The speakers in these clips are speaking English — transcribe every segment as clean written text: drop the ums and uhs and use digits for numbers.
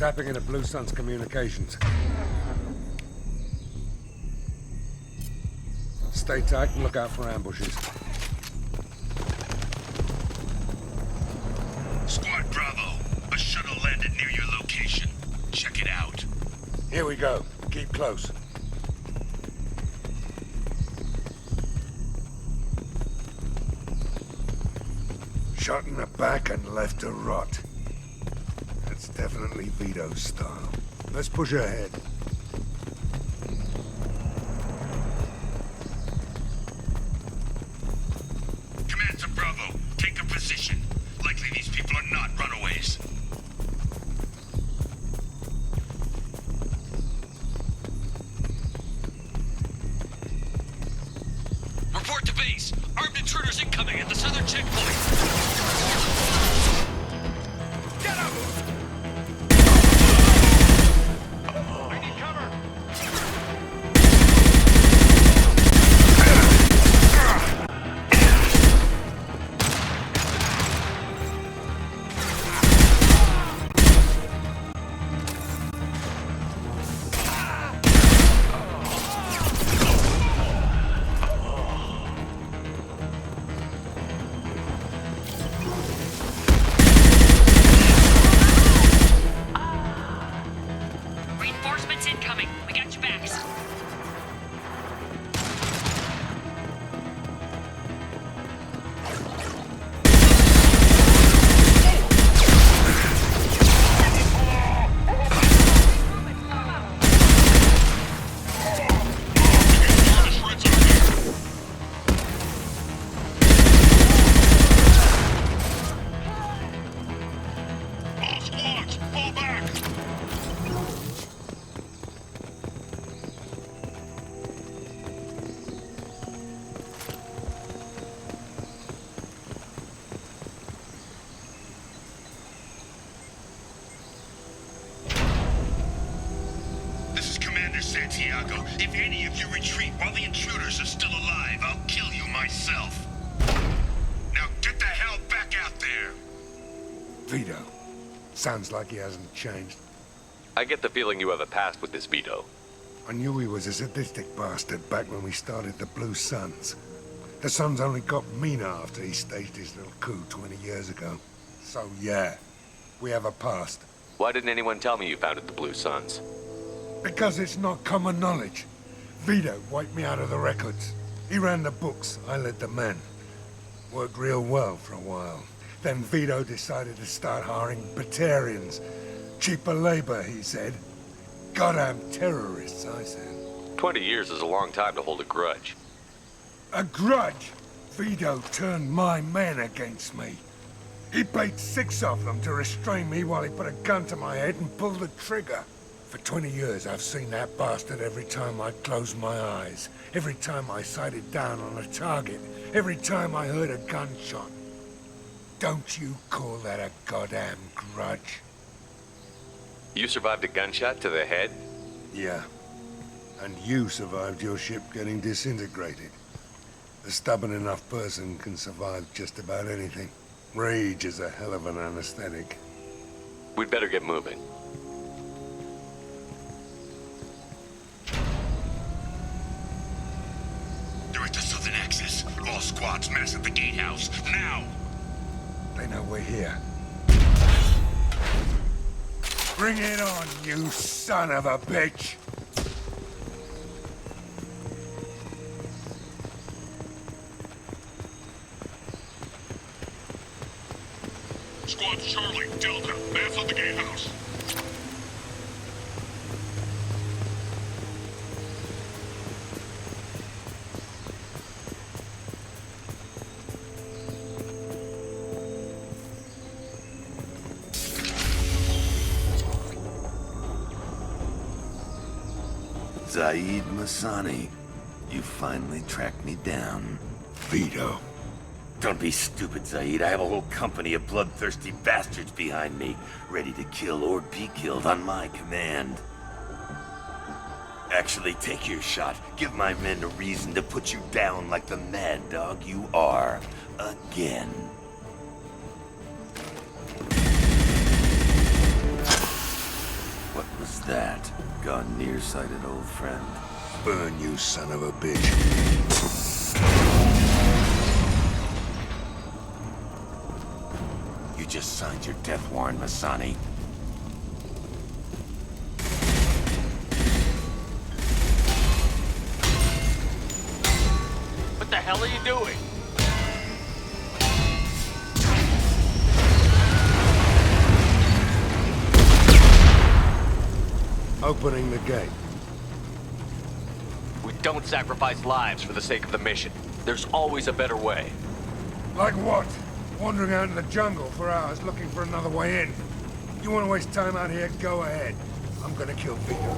tapping into Blue Sun's communications. Stay tight and look out for ambushes. Squad Bravo, a shuttle landed near your location. Check it out. Here we go. Keep close. Shot in the back and left to rot. That's definitely Vito's style. Let's push ahead. Command to Bravo, take a position. Likely these people are not runaways. Report to base. Armed intruders incoming at the southern checkpoint. Get him! I need cover. Reinforcements incoming. We got your backs. All squads, fall back! This is Commander Santiago. If any of you retreat while the intruders are still alive, I'll kill you myself. Now get the hell back out there! Vito. Sounds like he hasn't changed. I get the feeling you have a past with this Vito. I knew he was a sadistic bastard back when we started the Blue Suns. The Suns only got meaner after he staged his little coup 20 years ago. So yeah, we have a past. Why didn't anyone tell me you founded the Blue Suns? Because it's not common knowledge. Vito wiped me out of the records. He ran the books, I led the men. Worked real well for a while. Then Vito decided to start hiring Batarians. Cheaper labor, he said. Goddamn terrorists, I said. 20 years is a long time to hold a grudge. A grudge? Vito turned my men against me. He paid 6 of them to restrain me while he put a gun to my head and pulled the trigger. For 20 years, I've seen that bastard every time I closed my eyes. Every time I sighted down on a target. Every time I heard a gunshot. Don't you call that a goddamn grudge? You survived a gunshot to the head? Yeah. And you survived your ship getting disintegrated. A stubborn enough person can survive just about anything. Rage is a hell of an anesthetic. We'd better get moving. They're at the southern axis. All squads mass at the gatehouse. Now! They know we're here. Bring it on, you son of a bitch! Squad Charlie, Delta, mass at the gatehouse. Zaeed Masani, you finally tracked me down. Vito. Don't be stupid, Zaeed. I have a whole company of bloodthirsty bastards behind me, ready to kill or be killed on my command. Actually, take your shot. Give my men a reason to put you down like the mad dog you are. Again. What was that? Gone nearsighted, old friend. Burn, you son of a bitch. You just signed your death warrant, Masani. What the hell are you doing? Opening the gate. We don't sacrifice lives for the sake of the mission. There's always a better way. Like what? Wandering out in the jungle for hours looking for another way in. You want to waste time out here? Go ahead. I'm gonna kill Vito.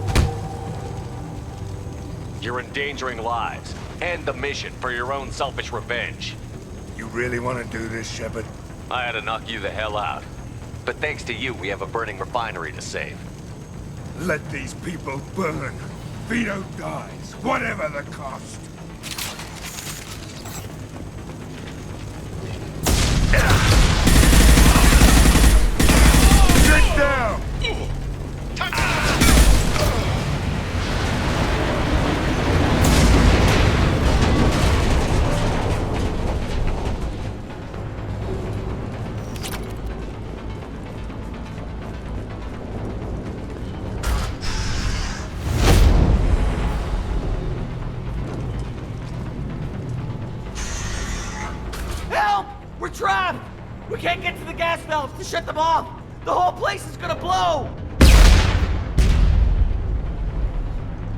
You're endangering lives and the mission for your own selfish revenge. You really want to do this, Shepard? I had to knock you the hell out. But thanks to you, we have a burning refinery to save. Let these people burn. Vito dies, whatever the cost. Get down! Help! We're trapped! We can't get to the gas valves to shut them off! The whole place is gonna blow!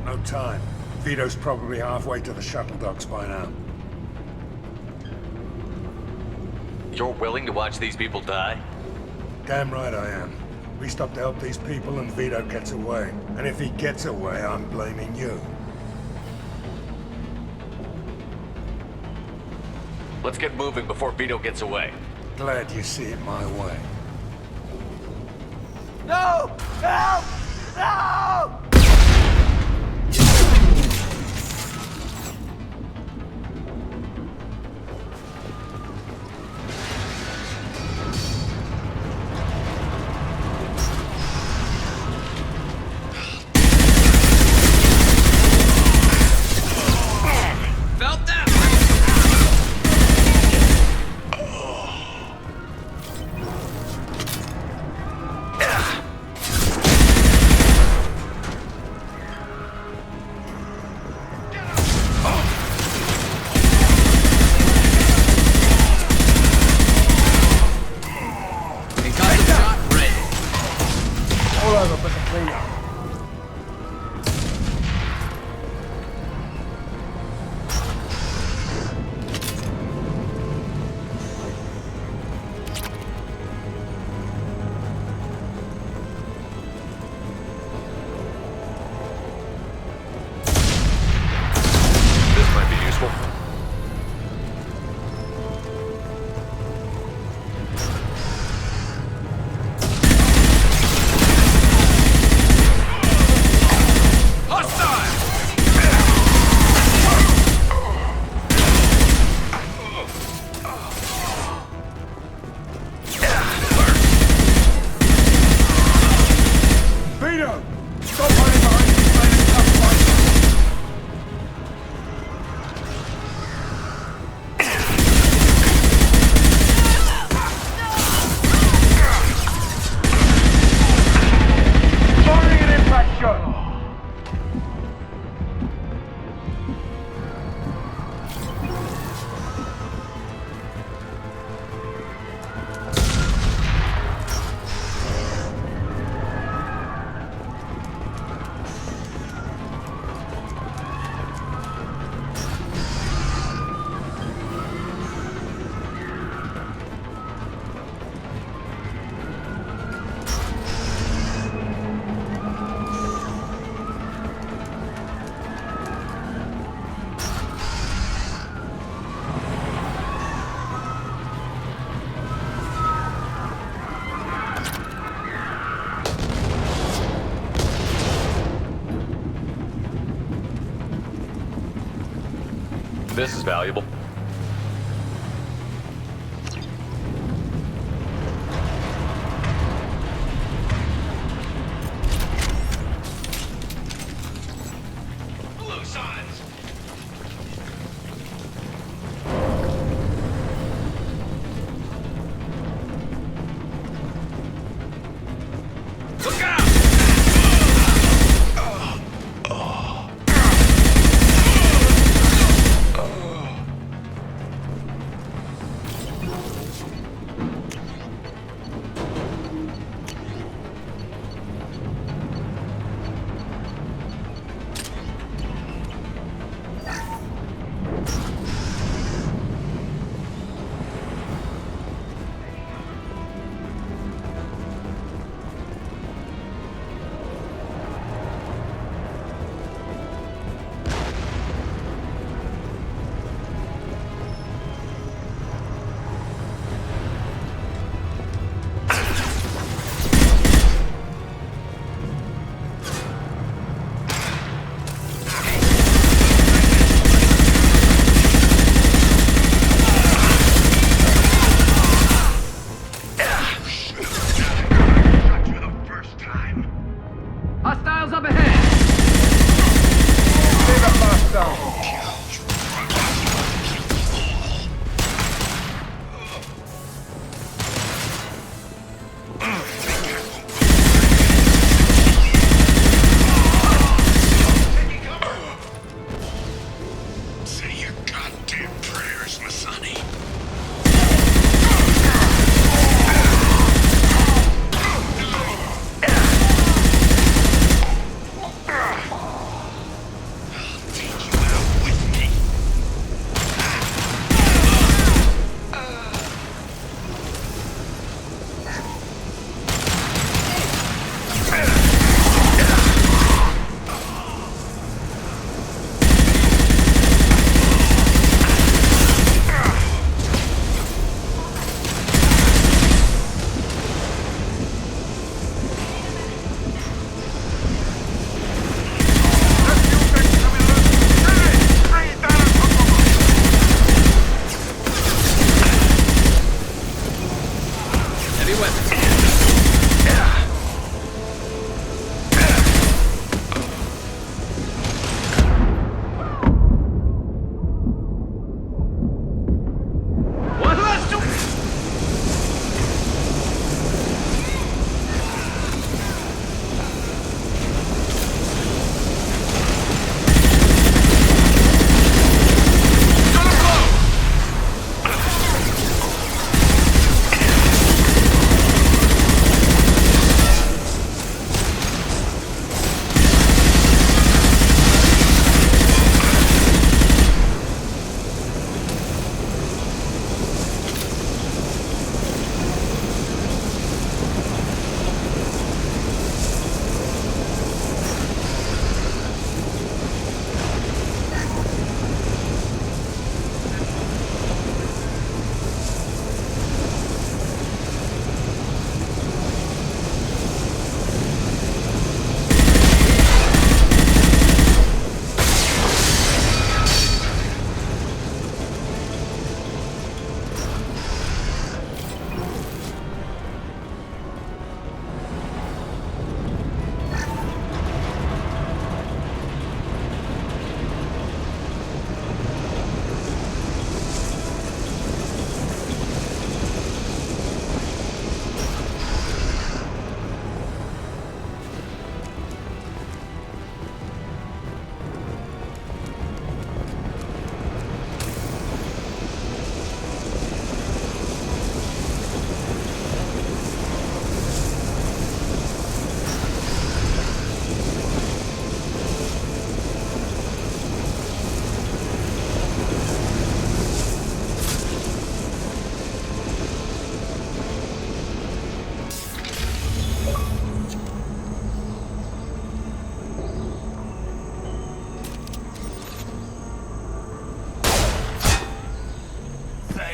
No time. Vito's probably halfway to the shuttle docks by now. You're willing to watch these people die? Damn right I am. We stop to help these people and Vito gets away. And if he gets away, I'm blaming you. Let's get moving before Vito gets away. Glad you see it my way. No! Help! No! Felt that? All over but the Vito. This might be useful. Vito! Stop hiding behind these men and come fight! Firing an impact shot! This is valuable.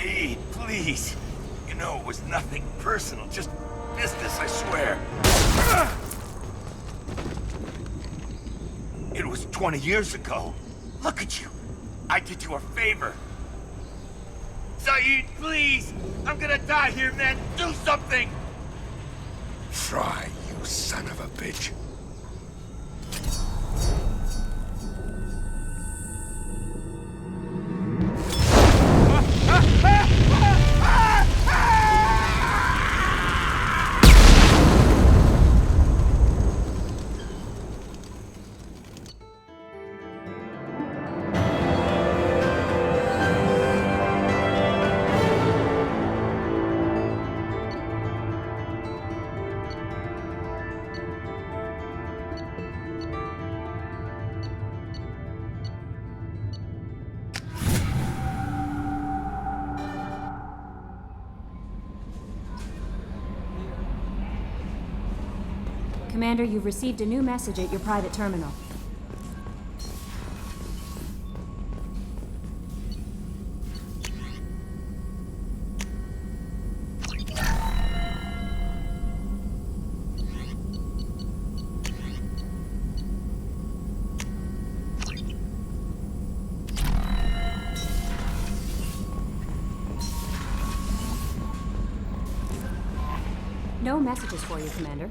Zaeed, please. You know it was nothing personal, just business, I swear. It was 20 years ago. Look at you. I did you a favor. Zaeed, please! I'm gonna die here, man! Do something! Try, you son of a bitch. Commander, you've received a new message at your private terminal. No messages for you, Commander.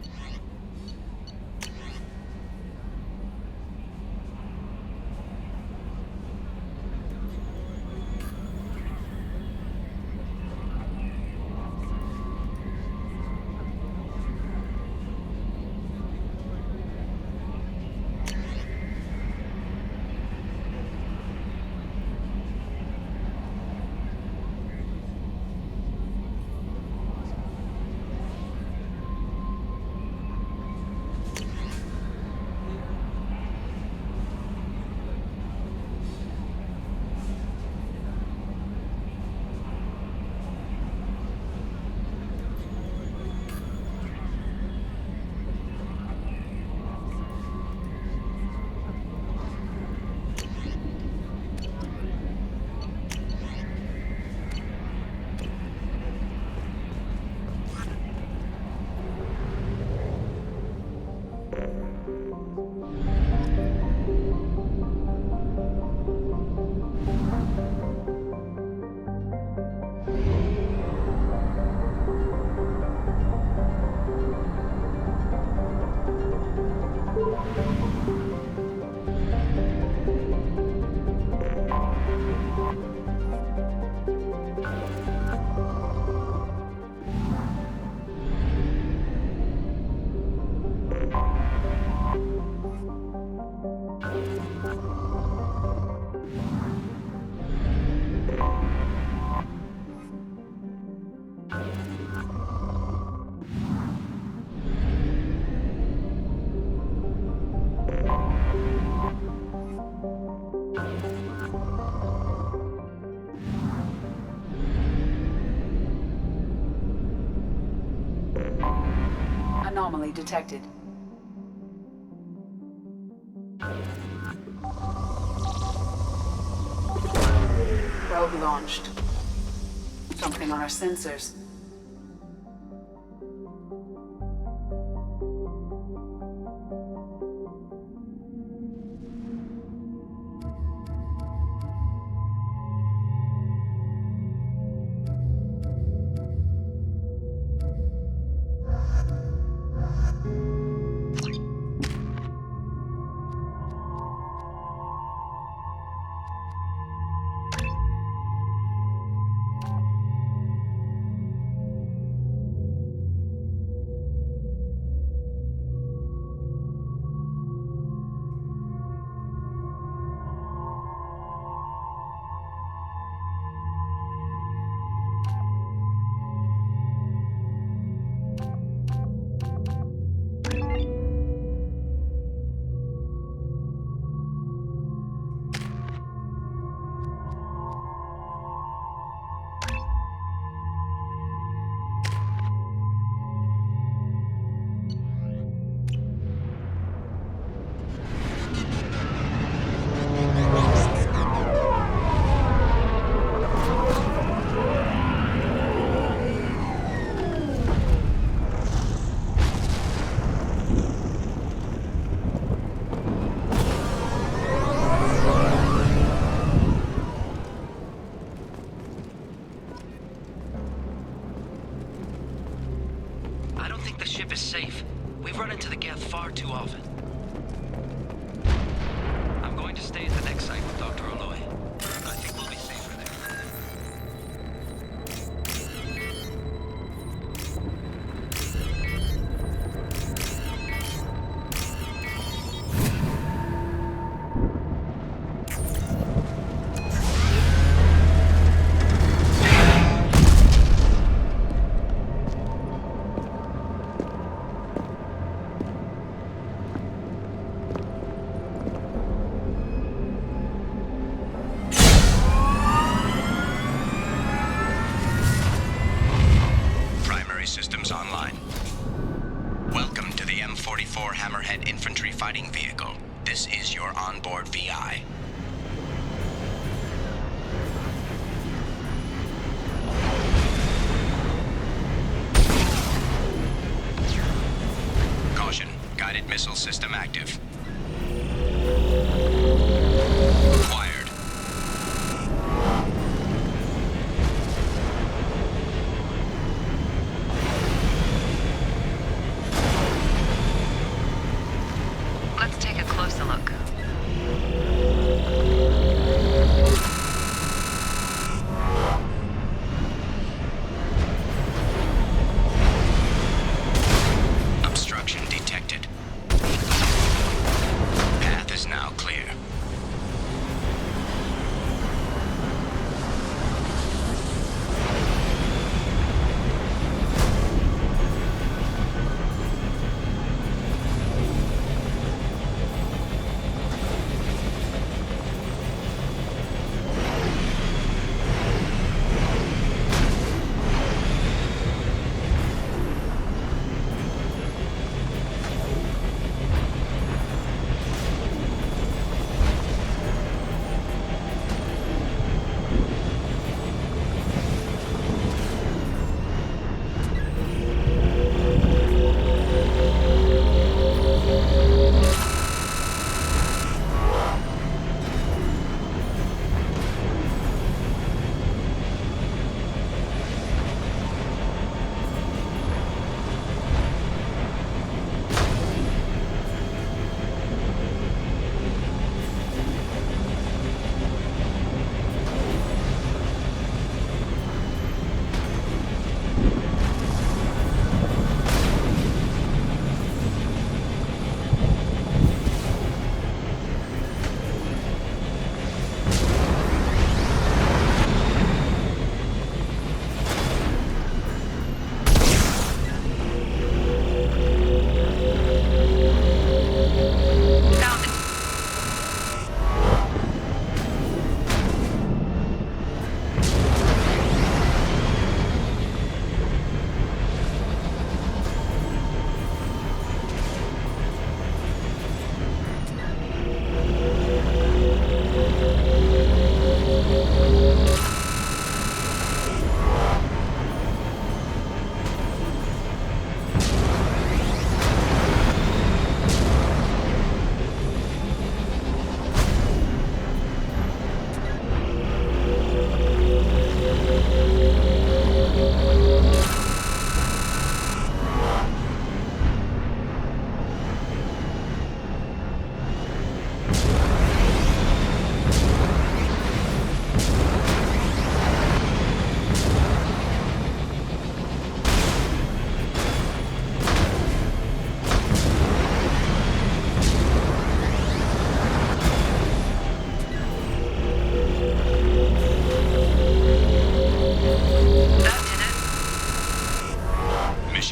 Anomaly detected. Probe launched. Something on our sensors. the ship is safe. We've run into the Geth far too often. I'm going to stay at the next site with Dr. Aloy. I think we'll be safer there. Systems online. Welcome to the M44 Hammerhead Infantry Fighting Vehicle. This is your onboard VI. Caution, guided missile system active. Acquired. Let's take a closer look. Obstruction detected. Path is now clear.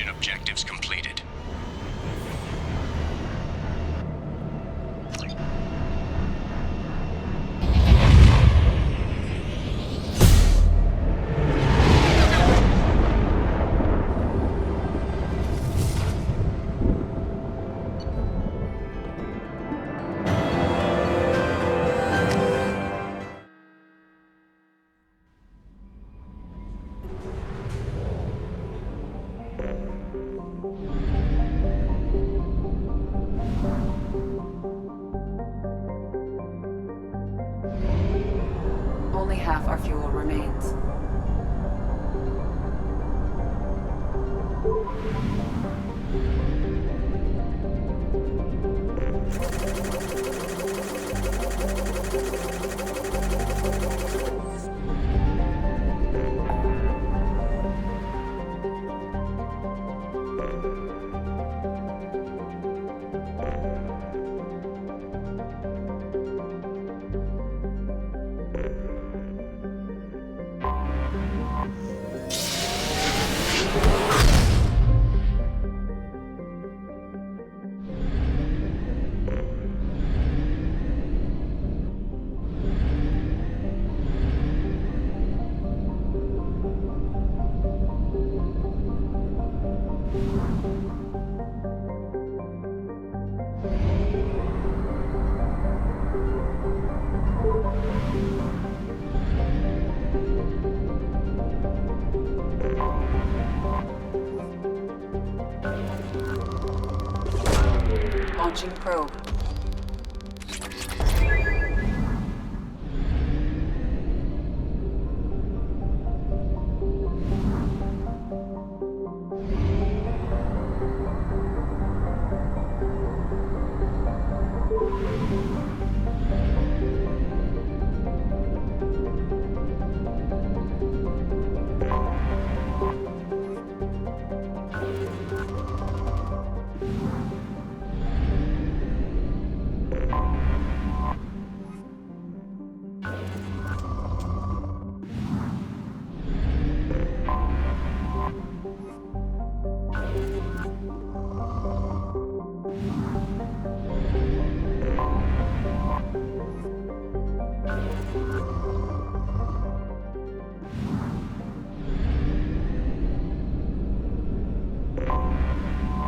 Objectives completed. Only half our fuel remains. Launching probe.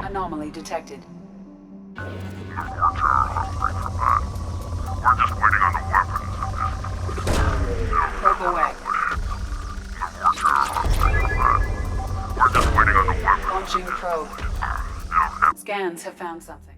Anomaly detected. We're just waiting on the weapons. Probe away. We're just waiting on the weapons. Launching probe. Scans have found something.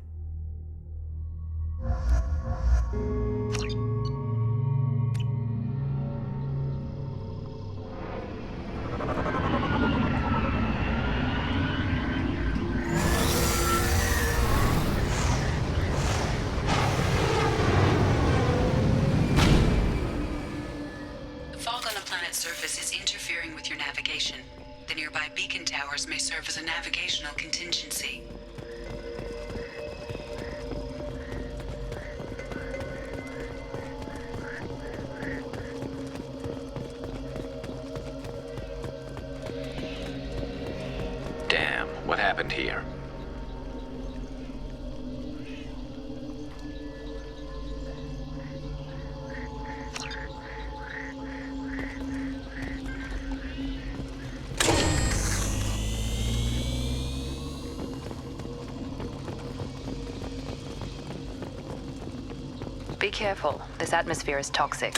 The fog on the planet's surface is interfering with your navigation. The nearby beacon towers may serve as a navigational contingency. Damn, what happened here? Be careful. This atmosphere is toxic.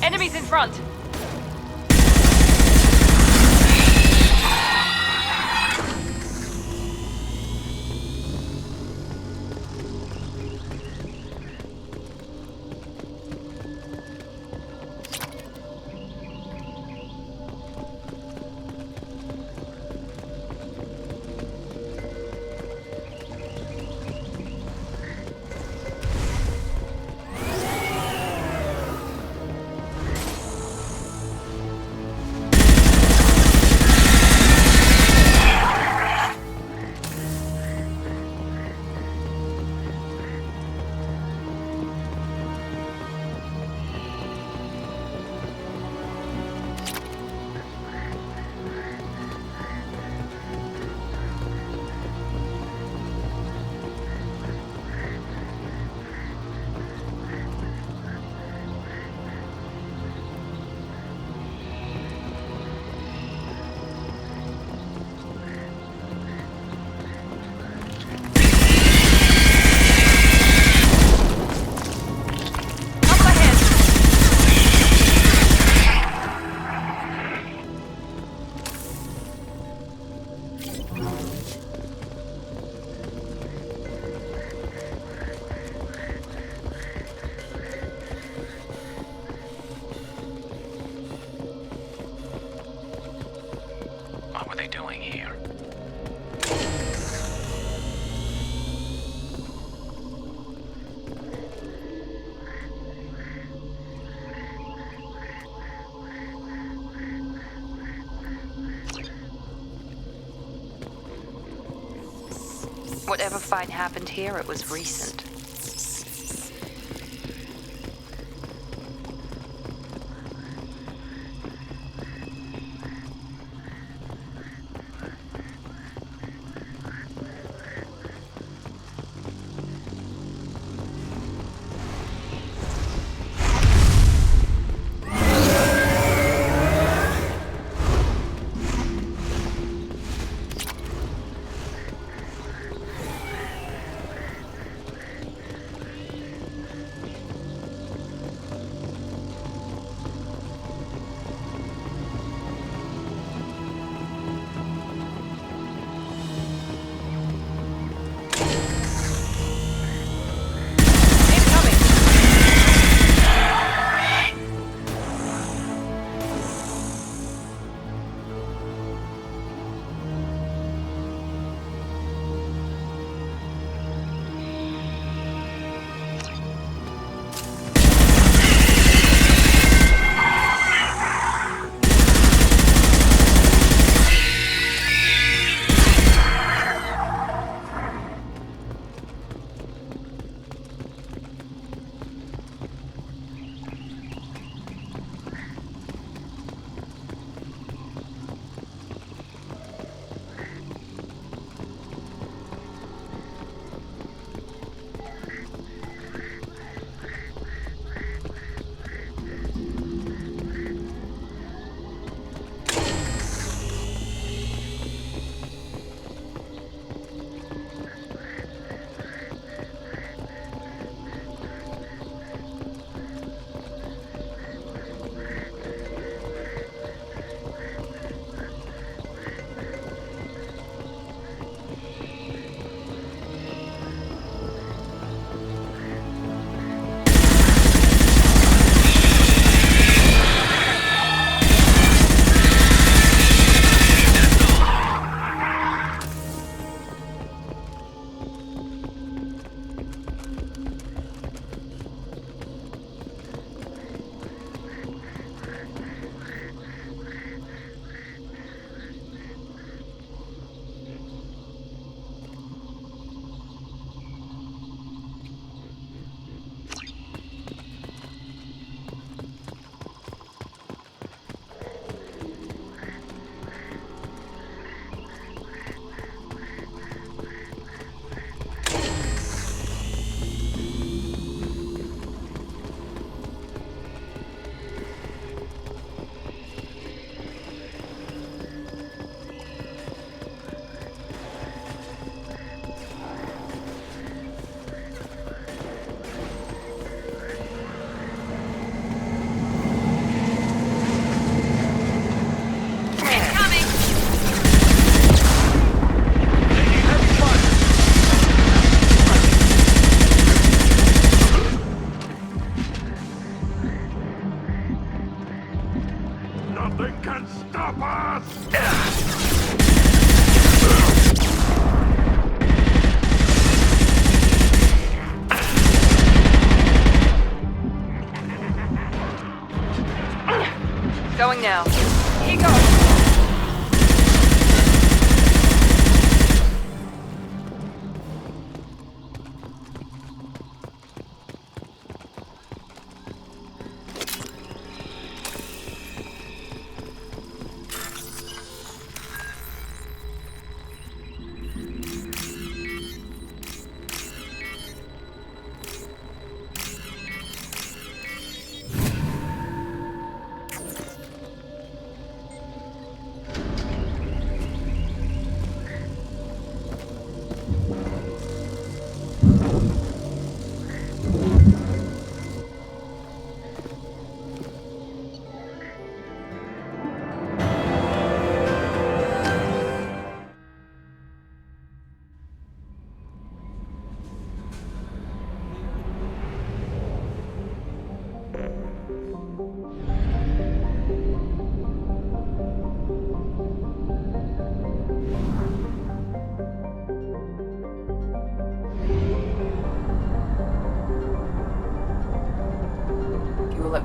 Enemies in front! What were they doing here? Whatever fight happened here, it was recent.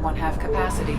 at one-half capacity.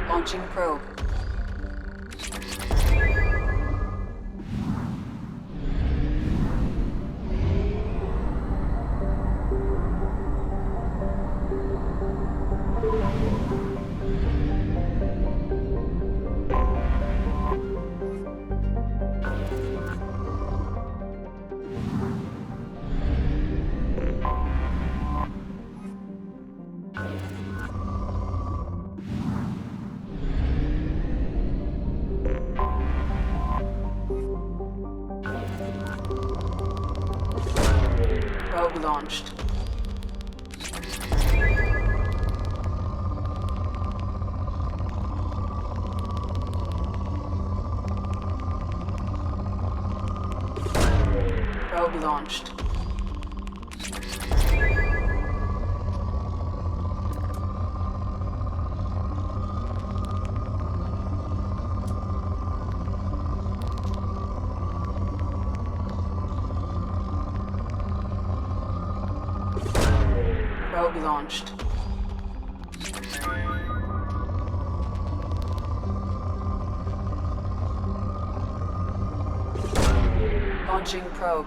Launching probe. Probe launched. Probe launched. Probe launched. Launching probe.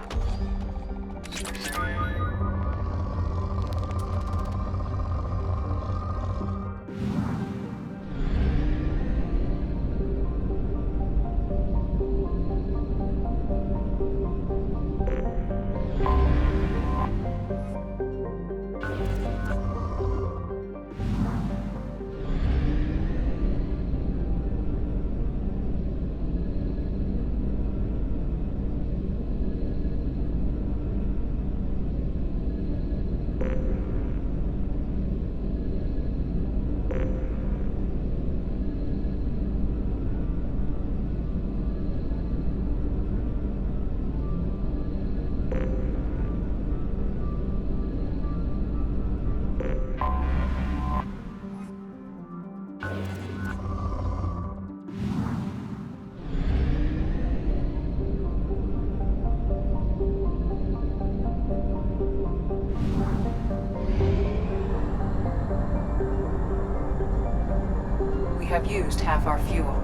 We have used half our fuel.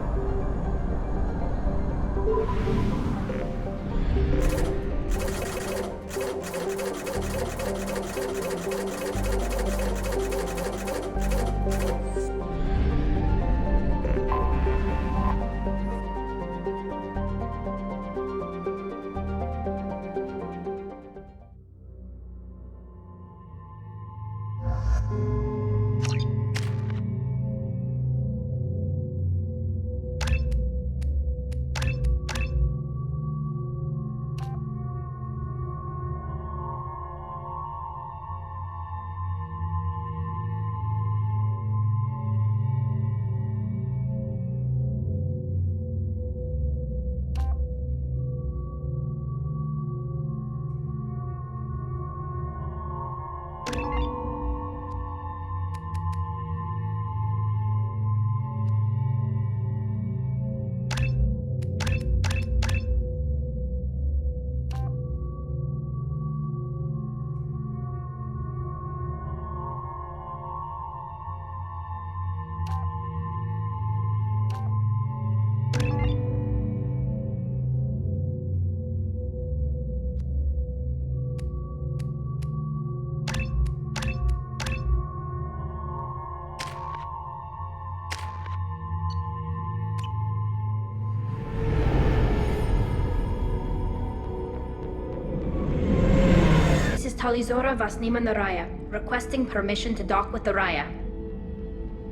Tali vas niman the Raya, requesting permission to dock with the Raya.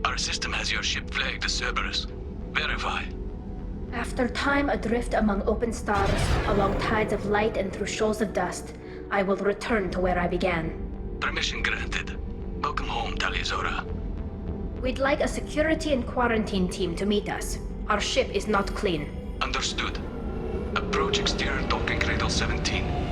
Our system has your ship flagged as Cerberus. Verify. After time adrift among open stars, along tides of light and through shoals of dust, I will return to where I began. Permission granted. Welcome home, Tali. We'd like a security and quarantine team to meet us. Our ship is not clean. Understood. Approach exterior docking cradle 17.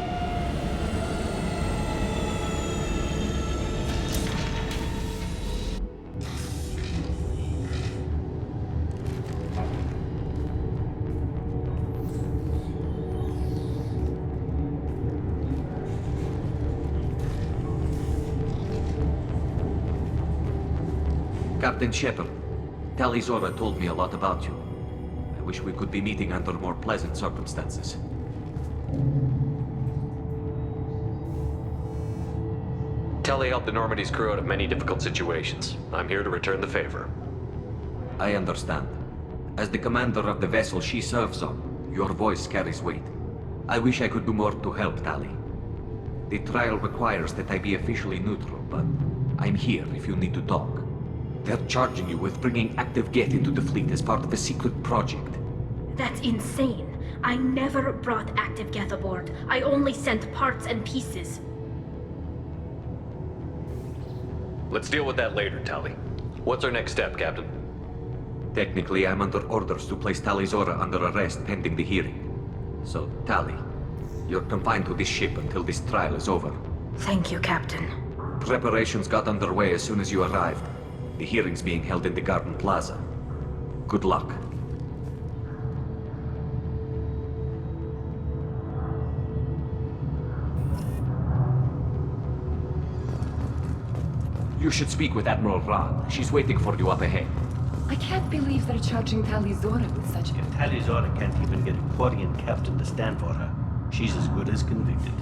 Captain Shepard, Tali told me a lot about you. I wish we could be meeting under more pleasant circumstances. Tali helped the Normandy's crew out of many difficult situations. I'm here to return the favor. I understand. As the commander of the vessel she serves on, your voice carries weight. I wish I could do more to help Tali. The trial requires that I be officially neutral, but I'm here if you need to talk. They're charging you with bringing active Geth into the fleet as part of a secret project. That's insane. I never brought active Geth aboard. I only sent parts and pieces. Let's deal with that later, Tali. What's our next step, Captain? Technically, I'm under orders to place Tali under arrest pending the hearing. So, Tali, you're confined to this ship until this trial is over. Thank you, Captain. Preparations got underway as soon as you arrived. The hearing's being held in the Garden Plaza. Good luck. You should speak with Admiral Ran. She's waiting for you up ahead. I can't believe they're charging Tali with such... If Tali can't even get a Quarian captain to stand for her, she's as good as convicted.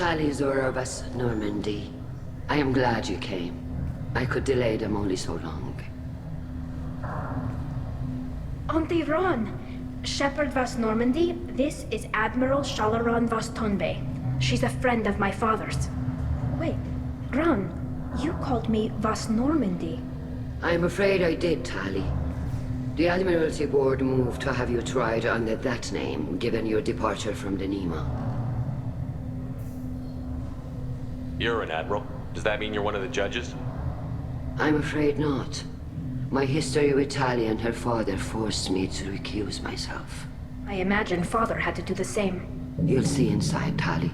Tali vas Normandy. I am glad you came. I could delay them only so long. Auntie Ron! Shepard vas Normandy, this is Admiral Shalaran vas Tonbe. She's a friend of my father's. Wait, Ron, you called me vas Normandy. I'm afraid I did, Tali. The Admiralty Board moved to have you tried under that name, given your departure from the Nima. You're an admiral. Does that mean you're one of the judges? I'm afraid not. My history with Tali and her father forced me to recuse myself. I imagine father had to do the same. You'll see inside, Tali.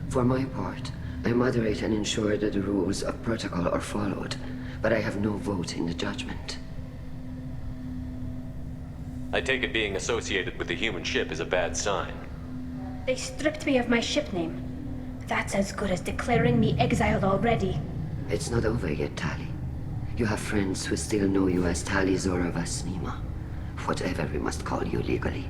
For my part, I moderate and ensure that the rules of protocol are followed, but I have no vote in the judgment. I take it being associated with the human ship is a bad sign. They stripped me of my ship name. That's as good as declaring me exiled already. It's not over yet, Tali. You have friends who still know you as Tali Zora Vasnima. Whatever we must call you legally.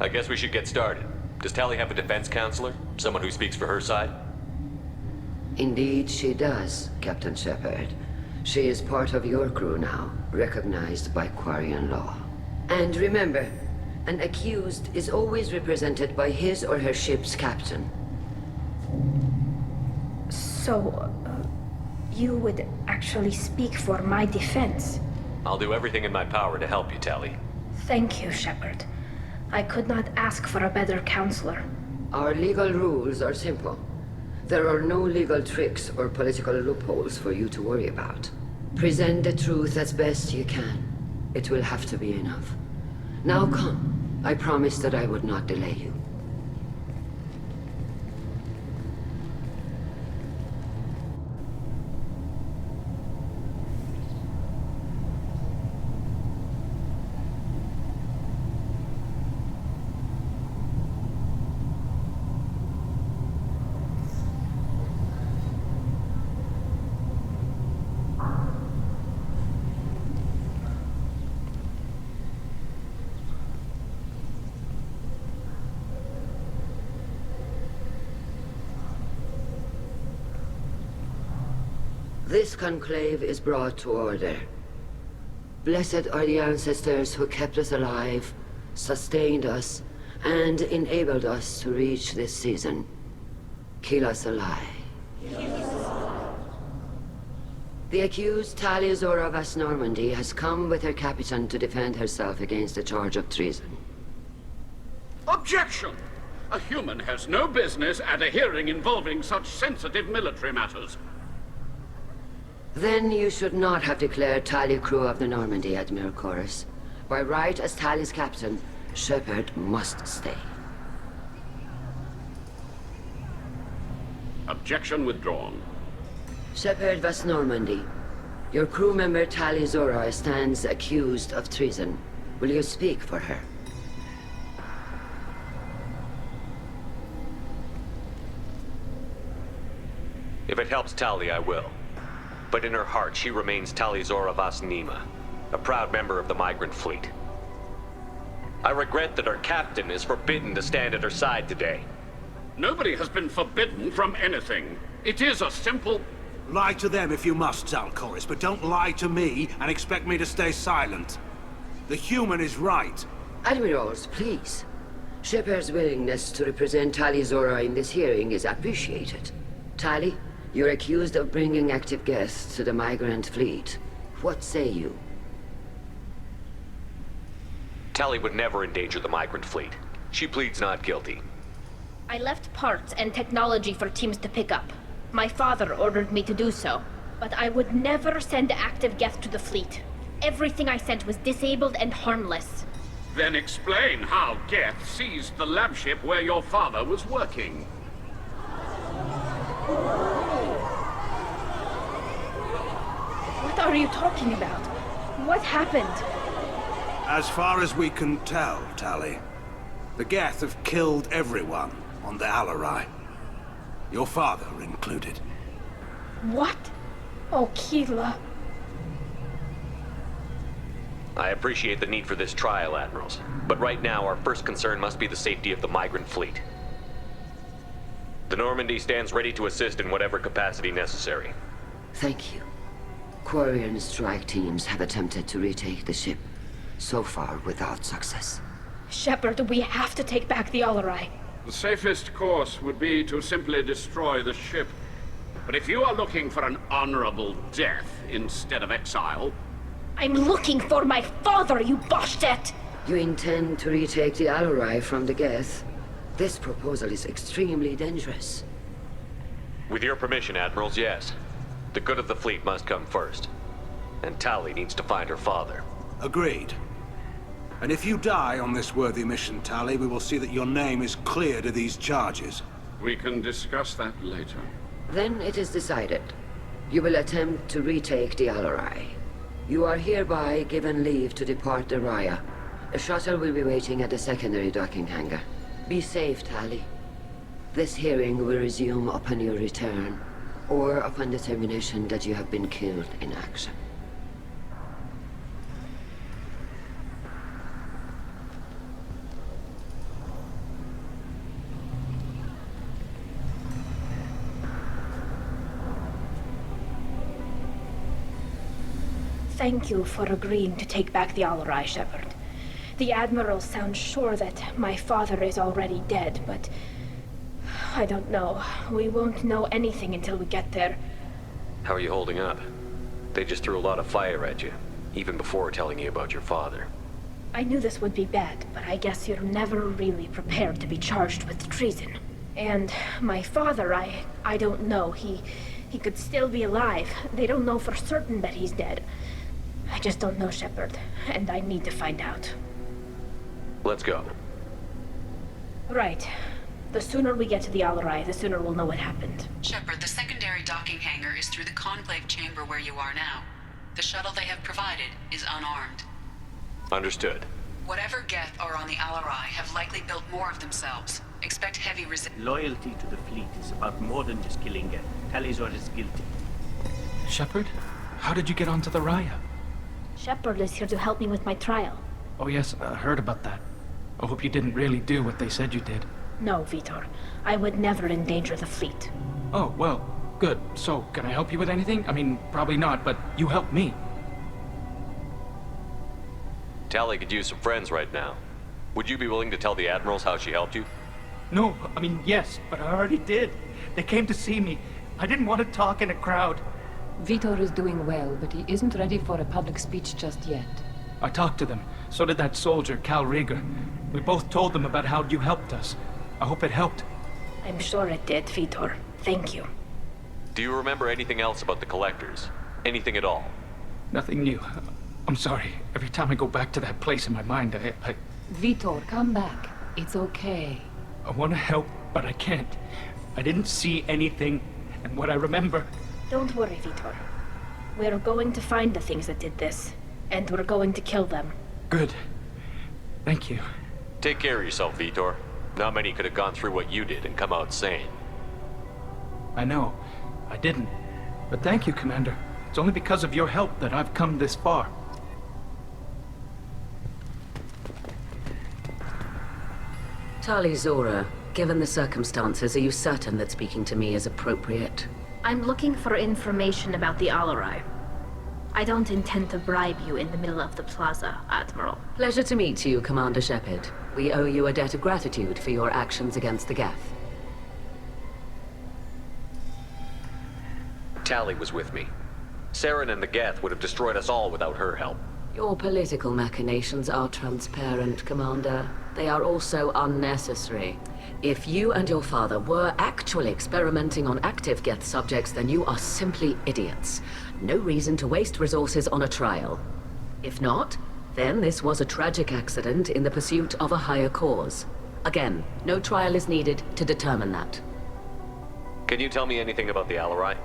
I guess we should get started. Does Tali have a defense counselor? Someone who speaks for her side? Indeed, she does, Captain Shepard. She is part of your crew now, recognized by Quarian law. And remember, an accused is always represented by his or her ship's captain. So, you would actually speak for my defense? I'll do everything in my power to help you, Tali. Thank you, Shepard. I could not ask for a better counselor. Our legal rules are simple. There are no legal tricks or political loopholes for you to worry about. Present the truth as best you can. It will have to be enough. Now come. I promised that I would not delay you. This conclave is brought to order. Blessed are the ancestors who kept us alive, sustained us, and enabled us to reach this season. Keep us alive. The accused Tali Zora Vas Normandy has come with her captain to defend herself against the charge of treason. Objection! A human has no business at a hearing involving such sensitive military matters. Then you should not have declared Tali crew of the Normandy, Admiral Chorus. By right as Tali's captain, Shepard must stay. Objection withdrawn. Shepard Vas Normandy, your crew member Tali Zora stands accused of treason. Will you speak for her? If it helps Tali, I will. But in her heart, she remains Tali Zora Vas Nima, a proud member of the migrant fleet. I regret that her captain is forbidden to stand at her side today. Nobody has been forbidden from anything. It is a simple... Lie to them if you must, Zalcoris, but don't lie to me and expect me to stay silent. The human is right. Admirals, please. Shepard's willingness to represent Tali Zora in this hearing is appreciated. Tali, you're accused of bringing active guests to the migrant fleet. What say you? Tali would never endanger the migrant fleet. She pleads not guilty. I left parts and technology for teams to pick up. My father ordered me to do so, but I would never send active guests to the fleet. Everything I sent was disabled and harmless. Then explain how Geth seized the lab ship where your father was working. What are you talking about? What happened? As far as we can tell, Tali, the Geth have killed everyone on the Alarai. Your father included. What? Oh, Keela. I appreciate the need for this trial, Admirals. But right now, our first concern must be the safety of the migrant fleet. The Normandy stands ready to assist in whatever capacity necessary. Thank you. Quarian strike teams have attempted to retake the ship, so far without success. Shepard, we have to take back the Alarai. The safest course would be to simply destroy the ship. But if you are looking for an honorable death instead of exile... I'm looking for my father, you bastet! You intend to retake the Alarai from the Geth? This proposal is extremely dangerous. With your permission, Admirals, yes. The good of the fleet must come first. And Tali needs to find her father. Agreed. And if you die on this worthy mission, Tali, we will see that your name is cleared of these charges. We can discuss that later. Then it is decided. You will attempt to retake the Alarai. You are hereby given leave to depart the Raya. A shuttle will be waiting at the secondary docking hangar. Be safe, Tali. This hearing will resume upon your return, or upon determination that you have been killed in action. Thank you for agreeing to take back the Alarai, Shepard. The Admiral sounds sure that my father is already dead, but I don't know. We won't know anything until we get there. How are you holding up? They just threw a lot of fire at you, even before telling you about your father. I knew this would be bad, but I guess you're never really prepared to be charged with treason. And my father, I don't know. He could still be alive. They don't know for certain that he's dead. I just don't know, Shepard, and I need to find out. Let's go. Right. The sooner we get to the Alarai, the sooner we'll know what happened. Shepard, the secondary docking hangar is through the conclave chamber where you are now. The shuttle they have provided is unarmed. Understood. Whatever Geth are on the Alarai have likely built more of themselves. Expect heavy resistance. Loyalty to the fleet is about more than just killing Geth. Talizor is guilty. Shepard, how did you get onto the Raya? Shepard is here to help me with my trial. Oh yes, I heard about that. I hope you didn't really do what they said you did. No, Vitor. I would never endanger the fleet. Oh, well, good. So, can I help you with anything? I mean, probably not, but you helped me. Tali could use some friends right now. Would you be willing to tell the Admirals how she helped you? No, I mean, yes, but I already did. They came to see me. I didn't want to talk in a crowd. Vitor is doing well, but he isn't ready for a public speech just yet. I talked to them. So did that soldier, Cal Rieger. We both told them about how you helped us. I hope it helped. I'm sure it did, Vitor. Thank you. Do you remember anything else about the Collectors? Anything at all? Nothing new. I'm sorry. Every time I go back to that place in my mind, I Vitor, come back. It's okay. I want to help, but I can't. I didn't see anything, and what I remember... Don't worry, Vitor. We're going to find the things that did this, and we're going to kill them. Good. Thank you. Take care of yourself, Vitor. Not many could have gone through what you did and come out sane. I know. I didn't. But thank you, Commander. It's only because of your help that I've come this far. Tali Zora, given the circumstances, are you certain that speaking to me is appropriate? I'm looking for information about the Alarai. I don't intend to bribe you in the middle of the plaza, Admiral. Pleasure to meet you, Commander Shepard. We owe you a debt of gratitude for your actions against the Geth. Tali was with me. Saren and the Geth would have destroyed us all without her help. Your political machinations are transparent, Commander. They are also unnecessary. If you and your father were actually experimenting on active Geth subjects, then you are simply idiots. No reason to waste resources on a trial. If not, then this was a tragic accident in the pursuit of a higher cause. Again, no trial is needed to determine that. Can you tell me anything about the Alarai?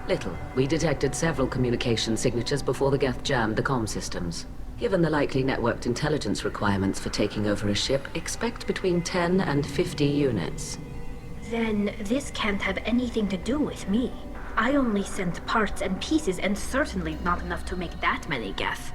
Little. We detected several communication signatures before the Geth jammed the comm systems. Given the likely networked intelligence requirements for taking over a ship, expect between 10 and 50 units. Then this can't have anything to do with me. I only sent parts and pieces, and certainly not enough to make that many Geth.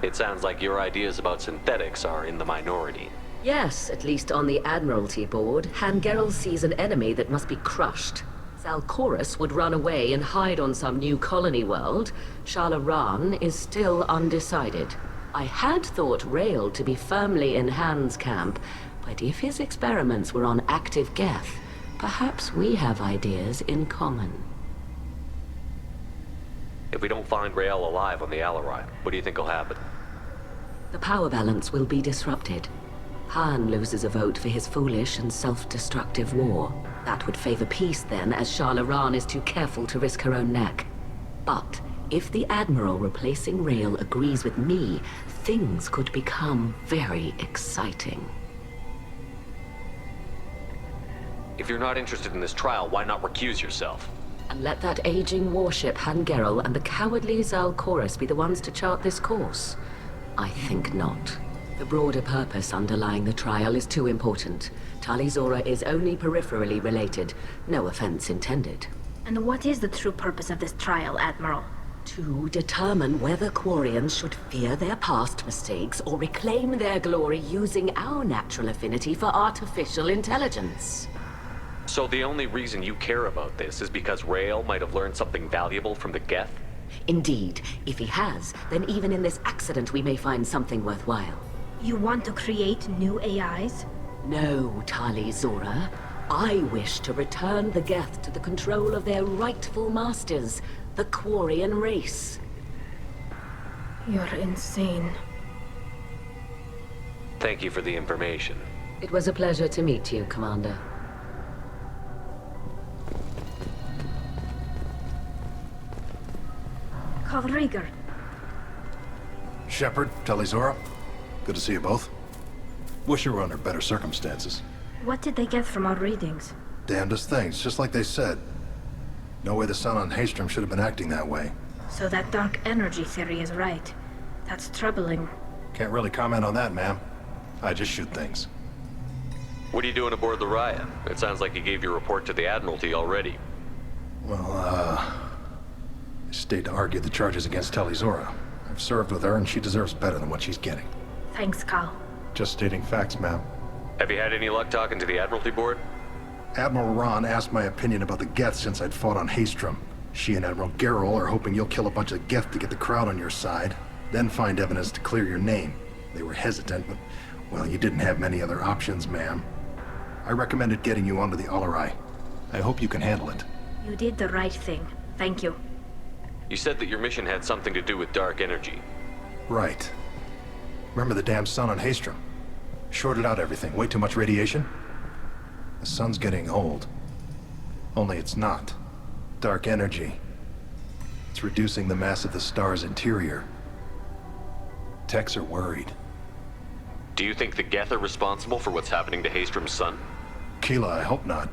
It sounds like your ideas about synthetics are in the minority. Yes, at least on the Admiralty board, Hangerel sees an enemy that must be crushed. Zalcorus would run away and hide on some new colony world. Shalaran is still undecided. I had thought Rael to be firmly in Han's camp, but if his experiments were on active Geth, perhaps we have ideas in common. If we don't find Rael alive on the Alarai, what do you think will happen? The power balance will be disrupted. Han loses a vote for his foolish and self-destructive war. That would favor peace then, as Shalaran is too careful to risk her own neck. But if the Admiral replacing Rael agrees with me, things could become very exciting. If you're not interested in this trial, why not recuse yourself? And let that aging warship Hangerel and the cowardly Zalcorus be the ones to chart this course? I think not. The broader purpose underlying the trial is too important. Tali Zora is only peripherally related. No offense intended. And what is the true purpose of this trial, Admiral? To determine whether Quarians should fear their past mistakes or reclaim their glory using our natural affinity for artificial intelligence. So the only reason you care about this is because Rael might have learned something valuable from the Geth? Indeed. If he has, then even in this accident we may find something worthwhile. You want to create new AIs? No, Tali Zora. I wish to return the Geth to the control of their rightful masters, the Quarian race. You're insane. Thank you for the information. It was a pleasure to meet you, Commander. Call Rieger. Shepard, Tali Zora. Good to see you both. Wish you were under better circumstances. What did they get from our readings? Damnedest things, just like they said. No way the sun on Haystrom should have been acting that way. So that dark energy theory is right. That's troubling. Can't really comment on that, ma'am. I just shoot things. What are you doing aboard the Raya? It sounds like you gave your report to the Admiralty already. Well, I stayed to argue the charges against Tali Zora. I've served with her, and she deserves better than what she's getting. Thanks, Cal. Just stating facts, ma'am. Have you had any luck talking to the Admiralty Board? Admiral Ron asked my opinion about the Geth since I'd fought on Haystrom. She and Admiral Garrel are hoping you'll kill a bunch of Geth to get the crowd on your side, then find evidence to clear your name. They were hesitant, but, well, you didn't have many other options, ma'am. I recommended getting you onto the Alarai. I hope you can handle it. You did the right thing. Thank you. You said that your mission had something to do with dark energy. Right. Remember the damn sun on Haystrom? Shorted out everything. Way too much radiation? The sun's getting old. Only it's not. Dark energy. It's reducing the mass of the star's interior. Techs are worried. Do you think the Geth are responsible for what's happening to Haystrom's sun? Keela, I hope not.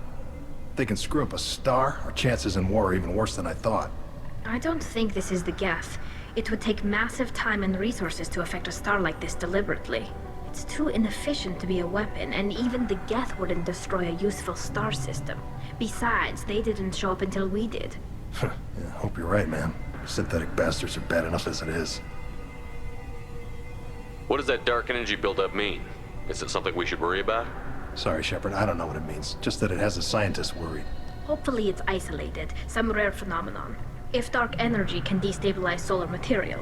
If they can screw up a star, our chances in war are even worse than I thought. I don't think this is the Geth. It would take massive time and resources to affect a star like this deliberately. It's too inefficient to be a weapon, and even the Geth wouldn't destroy a useful star system. Besides, they didn't show up until we did. Yeah, hope you're right, man. Synthetic bastards are bad enough as it is. What does that dark energy buildup mean? Is it something we should worry about? Sorry, Shepard, I don't know what it means. Just that it has the scientists worried. Hopefully it's isolated, some rare phenomenon. If dark energy can destabilize solar material.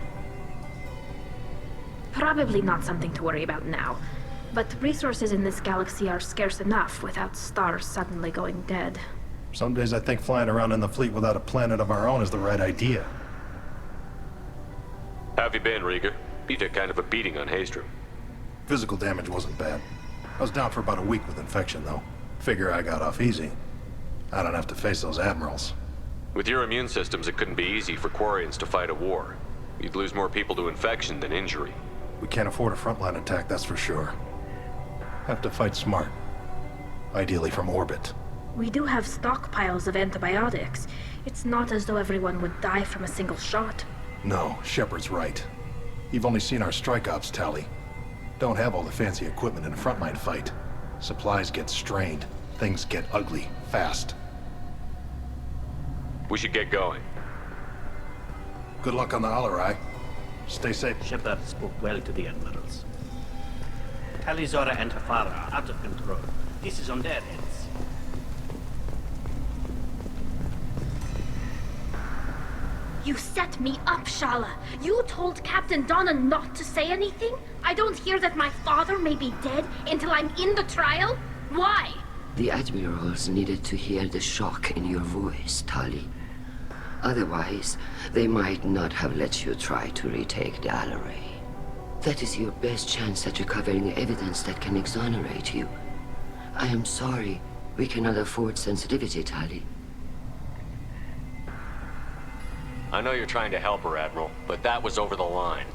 Probably not something to worry about now. But resources in this galaxy are scarce enough without stars suddenly going dead. Some days I think flying around in the fleet without a planet of our own is the right idea. How have you been, Rieger? You took kind of a beating on Haystrom. Physical damage wasn't bad. I was down for about a week with infection, though. Figure I got off easy. I don't have to face those admirals. With your immune systems, it couldn't be easy for Quarians to fight a war. You'd lose more people to infection than injury. We can't afford a frontline attack, that's for sure. Have to fight smart. Ideally from orbit. We do have stockpiles of antibiotics. It's not as though everyone would die from a single shot. No, Shepard's right. You've only seen our strike ops, Tali. Don't have all the fancy equipment in a frontline fight. Supplies get strained. Things get ugly, fast. We should get going. Good luck on the Alarai. Stay safe. Shepard spoke well to the admirals. Tali Zora and her father are out of control. This is on their heads. You set me up, Shala. You told Captain Donna not to say anything? I don't hear that my father may be dead until I'm in the trial? Why? The admirals needed to hear the shock in your voice, Tali. Otherwise, they might not have let you try to retake the Alarai. That is your best chance at recovering evidence that can exonerate you. I am sorry. We cannot afford sensitivity, Tali. I know you're trying to help her, Admiral, but that was over the line.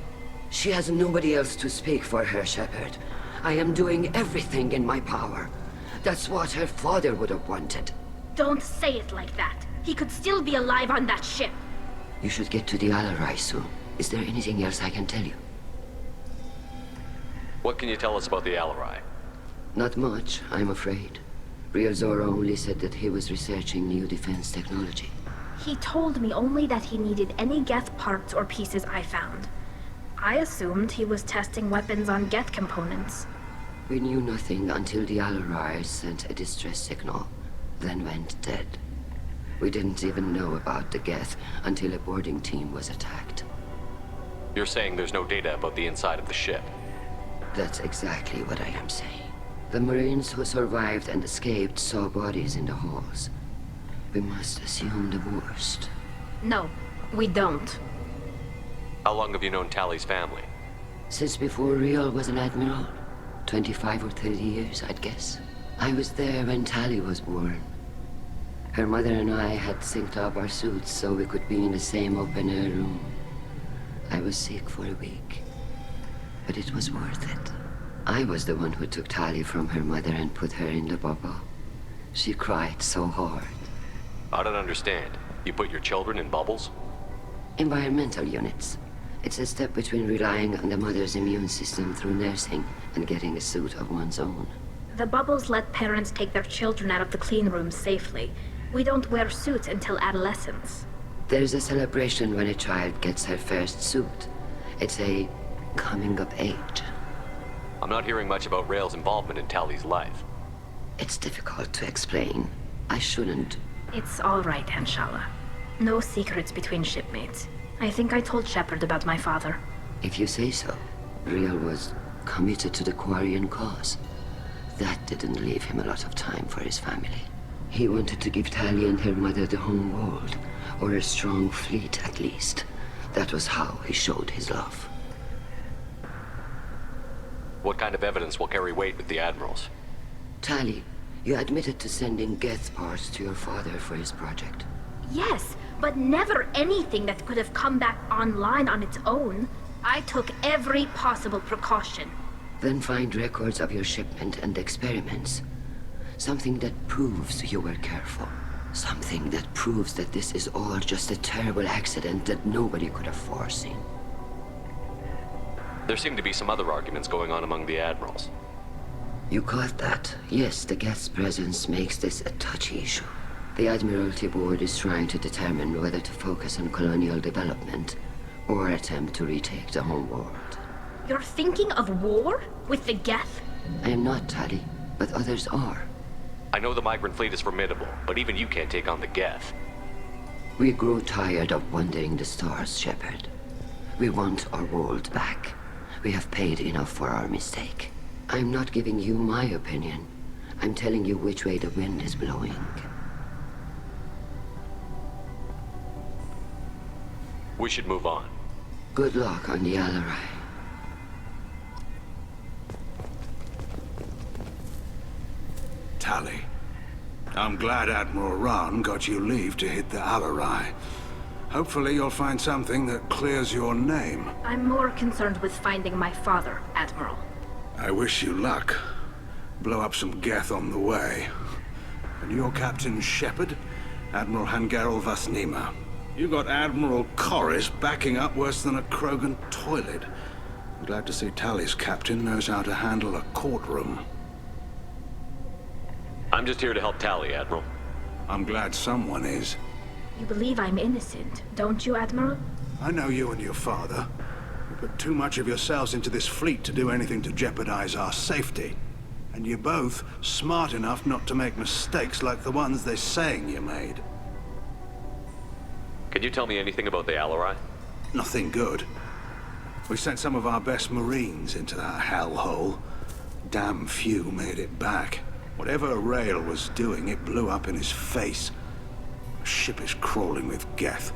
She has nobody else to speak for her, Shepard. I am doing everything in my power. That's what her father would have wanted. Don't say it like that. He could still be alive on that ship. You should get to the Alarai soon. Is there anything else I can tell you? What can you tell us about the Alarai? Not much, I'm afraid. Real Zora only said that he was researching new defense technology. He told me only that he needed any Geth parts or pieces I found. I assumed he was testing weapons on Geth components. We knew nothing until the Alarai sent a distress signal, then went dead. We didn't even know about the Geth until a boarding team was attacked. You're saying there's no data about the inside of the ship? That's exactly what I am saying. The Marines who survived and escaped saw bodies in the halls. We must assume the worst. No, we don't. How long have you known Tali's family? Since before Real was an admiral. 25 or 30 years, I'd guess. I was there when Tali was born. Her mother and I had synced up our suits so we could be in the same open-air room. I was sick for a week, but it was worth it. I was the one who took Tali from her mother and put her in the bubble. She cried so hard. I don't understand. You put your children in bubbles? Environmental units. It's a step between relying on the mother's immune system through nursing and getting a suit of one's own. The bubbles let parents take their children out of the clean rooms safely. We don't wear suits until adolescence. There's a celebration when a child gets her first suit. It's a coming of age. I'm not hearing much about Rail's involvement in Tali's life. It's difficult to explain. I shouldn't. It's all right, Anshala. No secrets between shipmates. I think I told Shepard about my father. If you say so. Real was committed to the Quarian cause. That didn't leave him a lot of time for his family. He wanted to give Tali and her mother the home world, or a strong fleet at least. That was how he showed his love. What kind of evidence will carry weight with the admirals? Tali, you admitted to sending Geth parts to your father for his project. Yes, but never anything that could have come back online on its own. I took every possible precaution. Then find records of your shipment and experiments. Something that proves you were careful. Something that proves that this is all just a terrible accident that nobody could have foreseen. There seem to be some other arguments going on among the admirals. You caught that? Yes, the Geth's presence makes this a touchy issue. The Admiralty Board is trying to determine whether to focus on colonial development or attempt to retake the home world. You're thinking of war? With the Geth? I am not, Tali, but others are. I know the migrant fleet is formidable, but even you can't take on the Geth. We grow tired of wandering the stars, Shepard. We want our world back. We have paid enough for our mistake. I'm not giving you my opinion. I'm telling you which way the wind is blowing. We should move on. Good luck on the Alarai. Tali, I'm glad Admiral Rahn got you leave to hit the Alarai. Hopefully you'll find something that clears your name. I'm more concerned with finding my father, Admiral. I wish you luck. Blow up some Geth on the way. And you're Captain Shepard, Admiral Hangarel Vasnima. You got Admiral Corris backing up worse than a Krogan toilet. I'm glad to see Tali's captain knows how to handle a courtroom. I'm just here to help Tali, Admiral. I'm glad someone is. You believe I'm innocent, don't you, Admiral? I know you and your father. You put too much of yourselves into this fleet to do anything to jeopardize our safety. And you're both smart enough not to make mistakes like the ones they're saying you made. Can you tell me anything about the Alarai? Nothing good. We sent some of our best Marines into that hellhole. Damn few made it back. Whatever Rail was doing, it blew up in his face. The ship is crawling with Geth.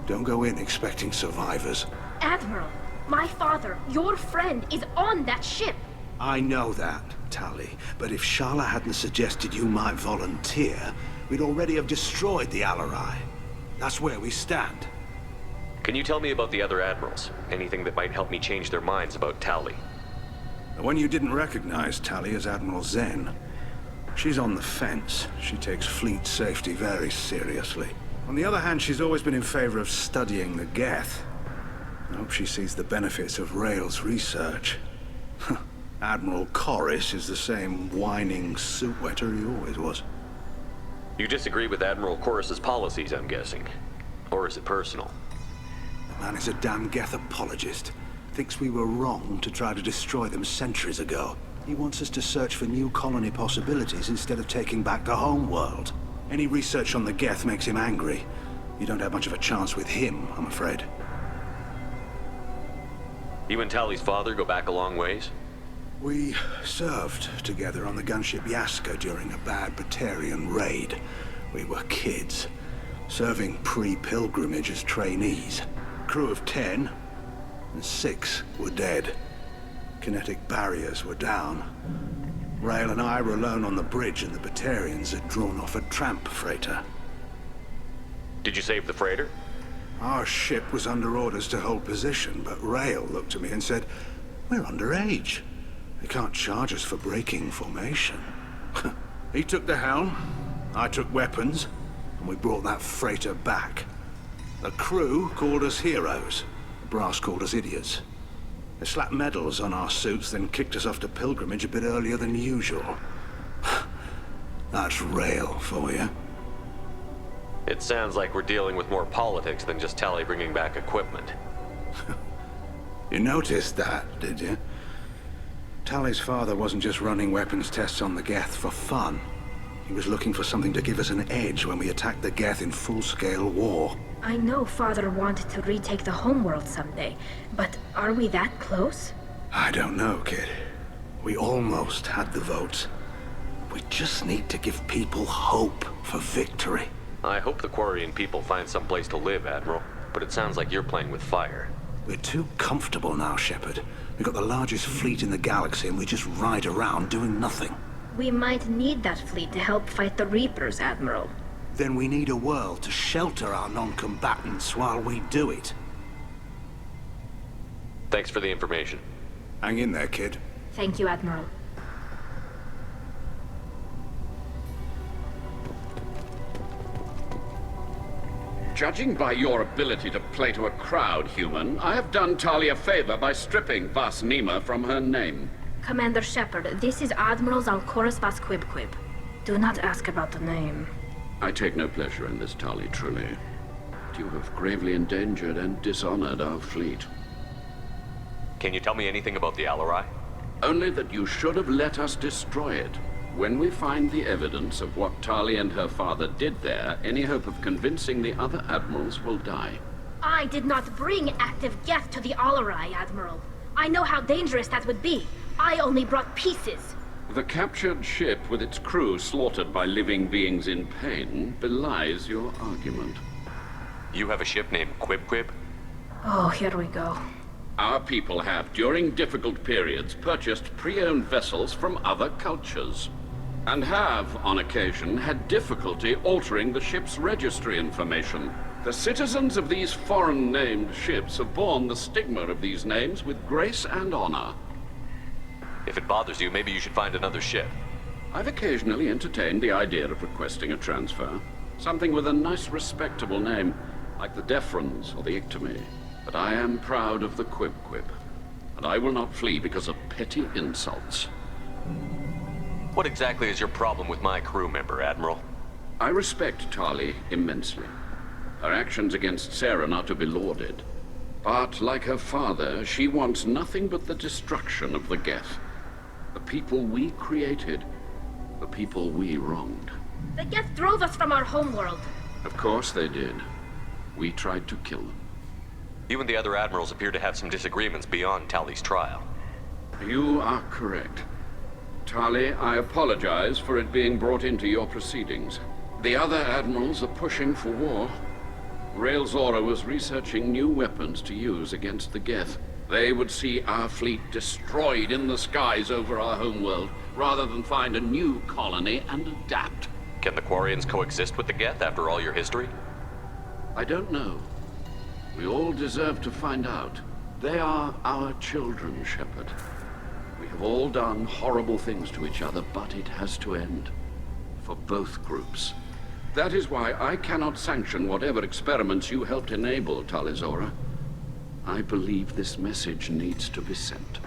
Don't go in expecting survivors. Admiral, my father, your friend, is on that ship. I know that, Tali, but if Shala hadn't suggested you might volunteer, we'd already have destroyed the Alarai. That's where we stand. Can you tell me about the other admirals? Anything that might help me change their minds about Tali? The one you didn't recognize, Tali, is Admiral Zen. She's on the fence. She takes fleet safety very seriously. On the other hand, she's always been in favor of studying the Geth. I hope she sees the benefits of Rail's research. Admiral Corris is the same whining suit wetter he always was. You disagree with Admiral Corris's policies, I'm guessing. Or is it personal? The man is a damn Geth apologist. Thinks we were wrong to try to destroy them centuries ago. He wants us to search for new colony possibilities instead of taking back the home world. Any research on the Geth makes him angry. You don't have much of a chance with him, I'm afraid. You and Tali's father go back a long ways? We served together on the gunship Yaska during a bad Batarian raid. We were kids, serving pre-pilgrimage as trainees. Crew of 10, and 6 were dead. Kinetic barriers were down. Rail and I were alone on the bridge, and the Batarians had drawn off a tramp freighter. Did you save the freighter? Our ship was under orders to hold position, but Rail looked at me and said, "We're underage. They can't charge us for breaking formation." He took the helm, I took weapons, and we brought that freighter back. The crew called us heroes. The brass called us idiots. They slapped medals on our suits, then kicked us off to pilgrimage a bit earlier than usual. That's Rail for you. It sounds like we're dealing with more politics than just Tali bringing back equipment. You noticed that, did you? Tali's father wasn't just running weapons tests on the Geth for fun. He was looking for something to give us an edge when we attacked the Geth in full-scale war. I know Father wanted to retake the homeworld someday, but are we that close? I don't know, kid. We almost had the votes. We just need to give people hope for victory. I hope the Quarian people find some place to live, Admiral, but it sounds like you're playing with fire. We're too comfortable now, Shepard. We've got the largest fleet in the galaxy and we just ride around doing nothing. We might need that fleet to help fight the Reapers, Admiral. Then we need a world to shelter our non-combatants while we do it. Thanks for the information. Hang in there, kid. Thank you, Admiral. Judging by your ability to play to a crowd, human, I have done Tali a favor by stripping Vas Nima from her name. Commander Shepard, this is Admiral Zalkoris Vas Quib. Do not ask about the name. I take no pleasure in this, Tali, truly. But you have gravely endangered and dishonored our fleet. Can you tell me anything about the Alarai? Only that you should have let us destroy it. When we find the evidence of what Tali and her father did there, any hope of convincing the other admirals will die. I did not bring active Geth to the Alarai, Admiral. I know how dangerous that would be. I only brought pieces. The captured ship with its crew slaughtered by living beings in pain belies your argument. You have a ship named Quib? Oh, here we go. Our people have, during difficult periods, purchased pre-owned vessels from other cultures. And have, on occasion, had difficulty altering the ship's registry information. The citizens of these foreign-named ships have borne the stigma of these names with grace and honor. If it bothers you, maybe you should find another ship. I've occasionally entertained the idea of requesting a transfer. Something with a nice, respectable name, like the Defrons or the Ictomy. But I am proud of the Quib, and I will not flee because of petty insults. What exactly is your problem with my crew member, Admiral? I respect Tali immensely. Her actions against Saren are to be lauded. But, like her father, she wants nothing but the destruction of the Geth. The people we created, the people we wronged. The Geth drove us from our homeworld. Of course they did. We tried to kill them. You and the other admirals appear to have some disagreements beyond Tali's trial. You are correct. Tali, I apologize for it being brought into your proceedings. The other admirals are pushing for war. Rail Zora was researching new weapons to use against the Geth. They would see our fleet destroyed in the skies over our homeworld, rather than find a new colony and adapt. Can the Quarians coexist with the Geth after all your history? I don't know. We all deserve to find out. They are our children, Shepard. We have all done horrible things to each other, but it has to end. For both groups. That is why I cannot sanction whatever experiments you helped enable, Tali Zora. I believe this message needs to be sent.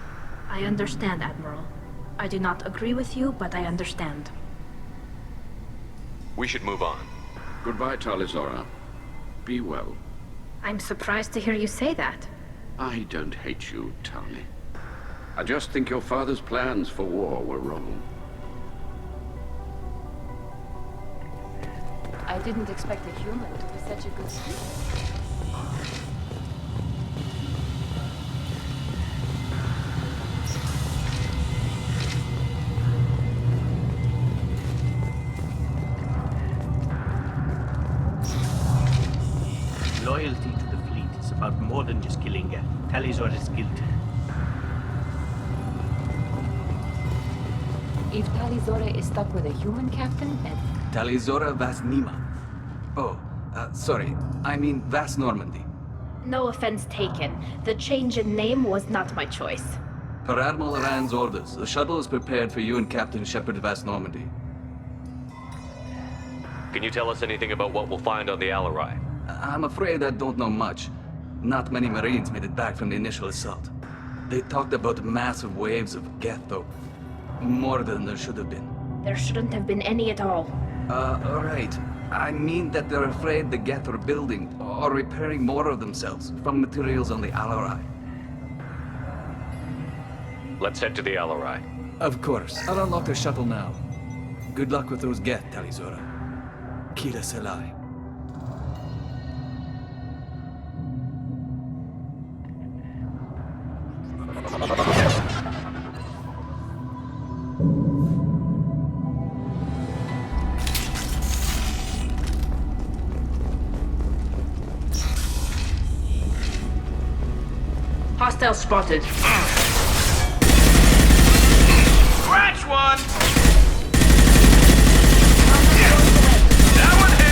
I understand, Admiral. I do not agree with you, but I understand. We should move on. Goodbye, Tali Zora. Be well. I'm surprised to hear you say that. I don't hate you, Tali. I just think your father's plans for war were wrong. I didn't expect a human to be such a good speaker. Loyalty to the fleet is about more than just killing Geth. Tali Zora's guilty. If Tali Zora is stuck with a human captain, then... Tali Zora Vas Nima. Oh, sorry. I mean Vas Normandy. No offense taken. The change in name was not my choice. Per Admiral Rand's orders, the shuttle is prepared for you and Captain Shepard Vas Normandy. Can you tell us anything about what we'll find on the Alarai? I'm afraid I don't know much. Not many Marines made it back from the initial assault. They talked about massive waves of Geth, though. More than there should have been. There shouldn't have been any at all. Right. I mean that they're afraid the Geth are building or repairing more of themselves from materials on the Alarai. Let's head to the Alarai. Of course. I'll unlock the shuttle now. Good luck with those Geth, Tali Zora. Kila Selai. Hostile spotted. Scratch one! That one hit!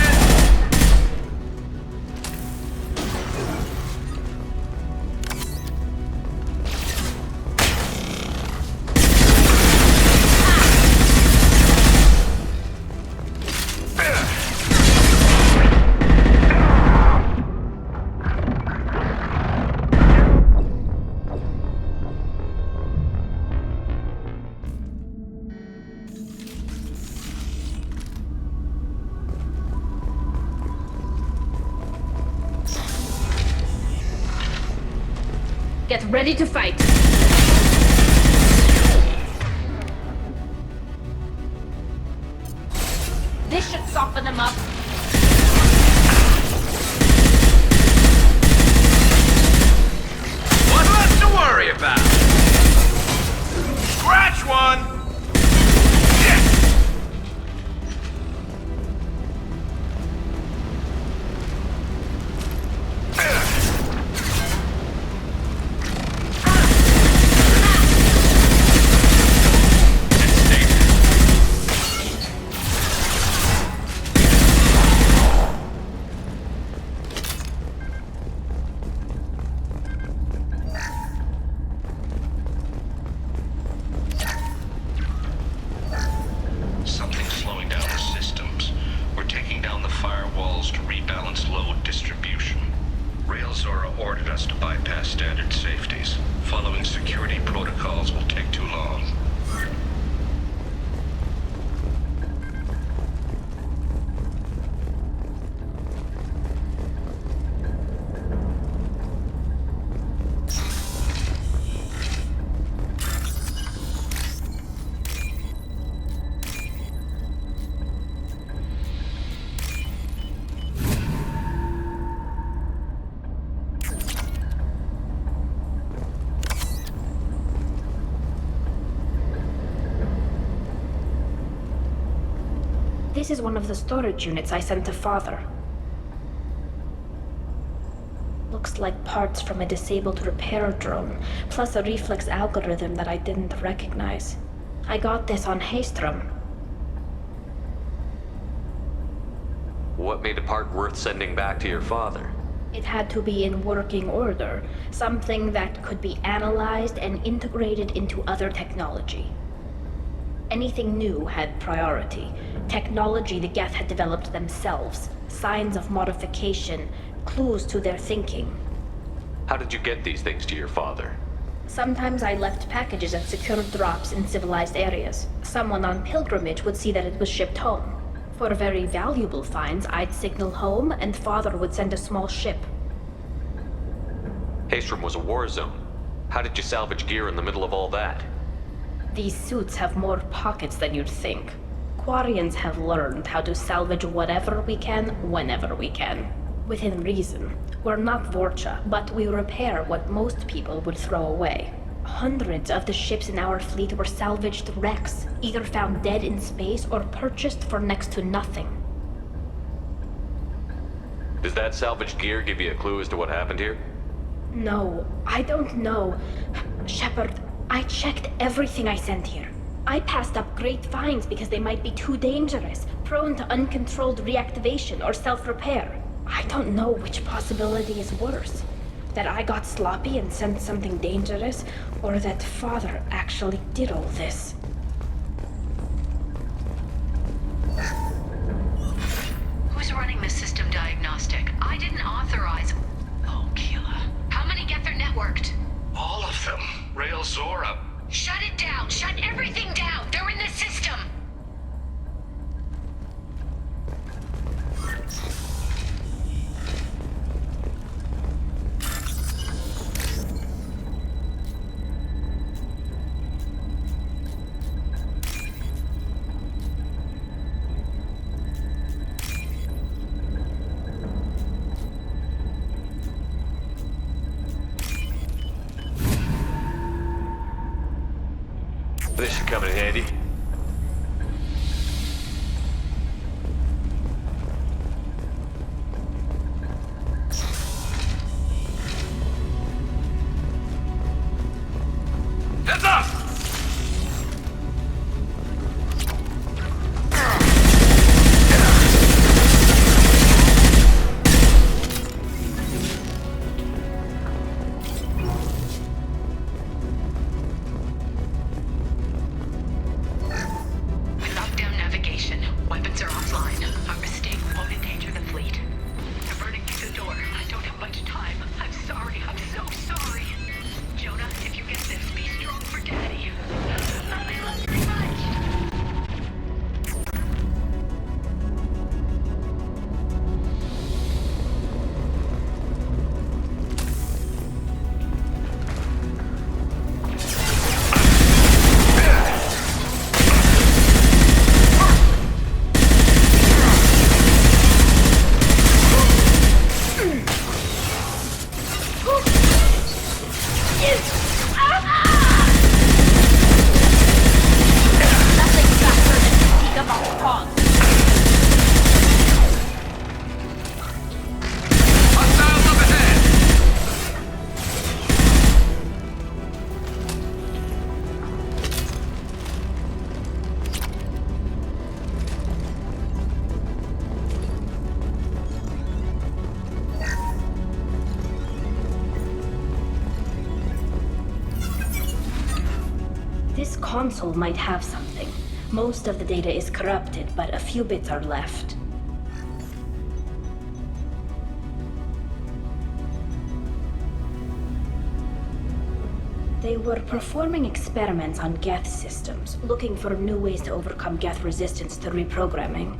Get ready to fight. This should soften them up. One less to worry about. Scratch one! Something's slowing down the systems. We're taking down the firewalls to rebalance load distribution. Rail Zora ordered us to bypass standard safeties. Following security protocols will take too long. This is one of the storage units I sent to Father. Looks like parts from a disabled repair drone, plus a reflex algorithm that I didn't recognize. I got this on Haystrom. What made a part worth sending back to your father? It had to be in working order, something that could be analyzed and integrated into other technology. Anything new had priority. Technology the Geth had developed themselves, signs of modification, clues to their thinking. How did you get these things to your father? Sometimes I left packages at secure drops in civilized areas. Someone on pilgrimage would see that it was shipped home. For very valuable finds, I'd signal home, and Father would send a small ship. Haystrom was a war zone. How did you salvage gear in the middle of all that? These suits have more pockets than you'd think. Quarians have learned how to salvage whatever we can, whenever we can. Within reason. We're not Vorcha, but we repair what most people would throw away. Hundreds of the ships in our fleet were salvaged wrecks, either found dead in space or purchased for next to nothing. Does that salvaged gear give you a clue as to what happened here? No, I don't know. Shepard, I checked everything I sent here. I passed up great finds because they might be too dangerous, prone to uncontrolled reactivation or self-repair. I don't know which possibility is worse. That I got sloppy and sent something dangerous, or that Father actually did all this. Who's running the system diagnostic? I didn't authorize... Oh, Keela. How many get their networked? All of them. Rail Zora. Shut it down! Shut everything down! They're in the system! This should come in handy. Heads up! Lockdown navigation. Weapons are offline. Our mistake won't endanger the fleet. They're burning through the door. I don't have much time. I'm sorry. I'm so sorry. Jonah, if you get this, be strong for Daddy. I love you much. This console might have something. Most of the data is corrupted, but a few bits are left. They were performing experiments on Geth systems, looking for new ways to overcome Geth resistance to reprogramming.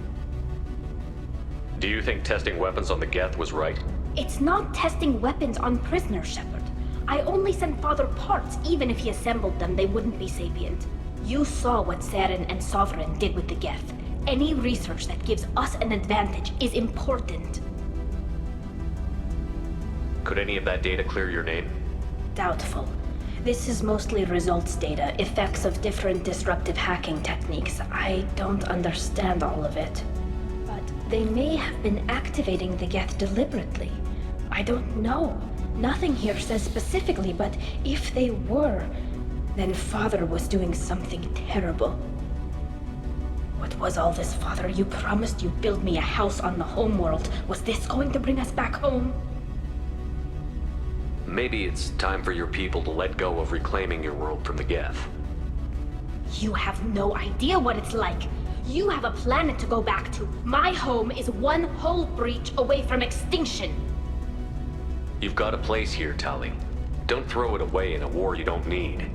Do you think testing weapons on the Geth was right? It's not testing weapons on prisoners, Shepard. I only sent Father parts. Even if he assembled them, they wouldn't be sapient. You saw what Saren and Sovereign did with the Geth. Any research that gives us an advantage is important. Could any of that data clear your name? Doubtful. This is mostly results data, effects of different disruptive hacking techniques. I don't understand all of it. But they may have been activating the Geth deliberately. I don't know. Nothing here says specifically, but if they were, then Father was doing something terrible. What was all this, Father? You promised you'd build me a house on the homeworld. Was this going to bring us back home? Maybe it's time for your people to let go of reclaiming your world from the Geth. You have no idea what it's like. You have a planet to go back to. My home is one hull breach away from extinction. You've got a place here, Tali. Don't throw it away in a war you don't need.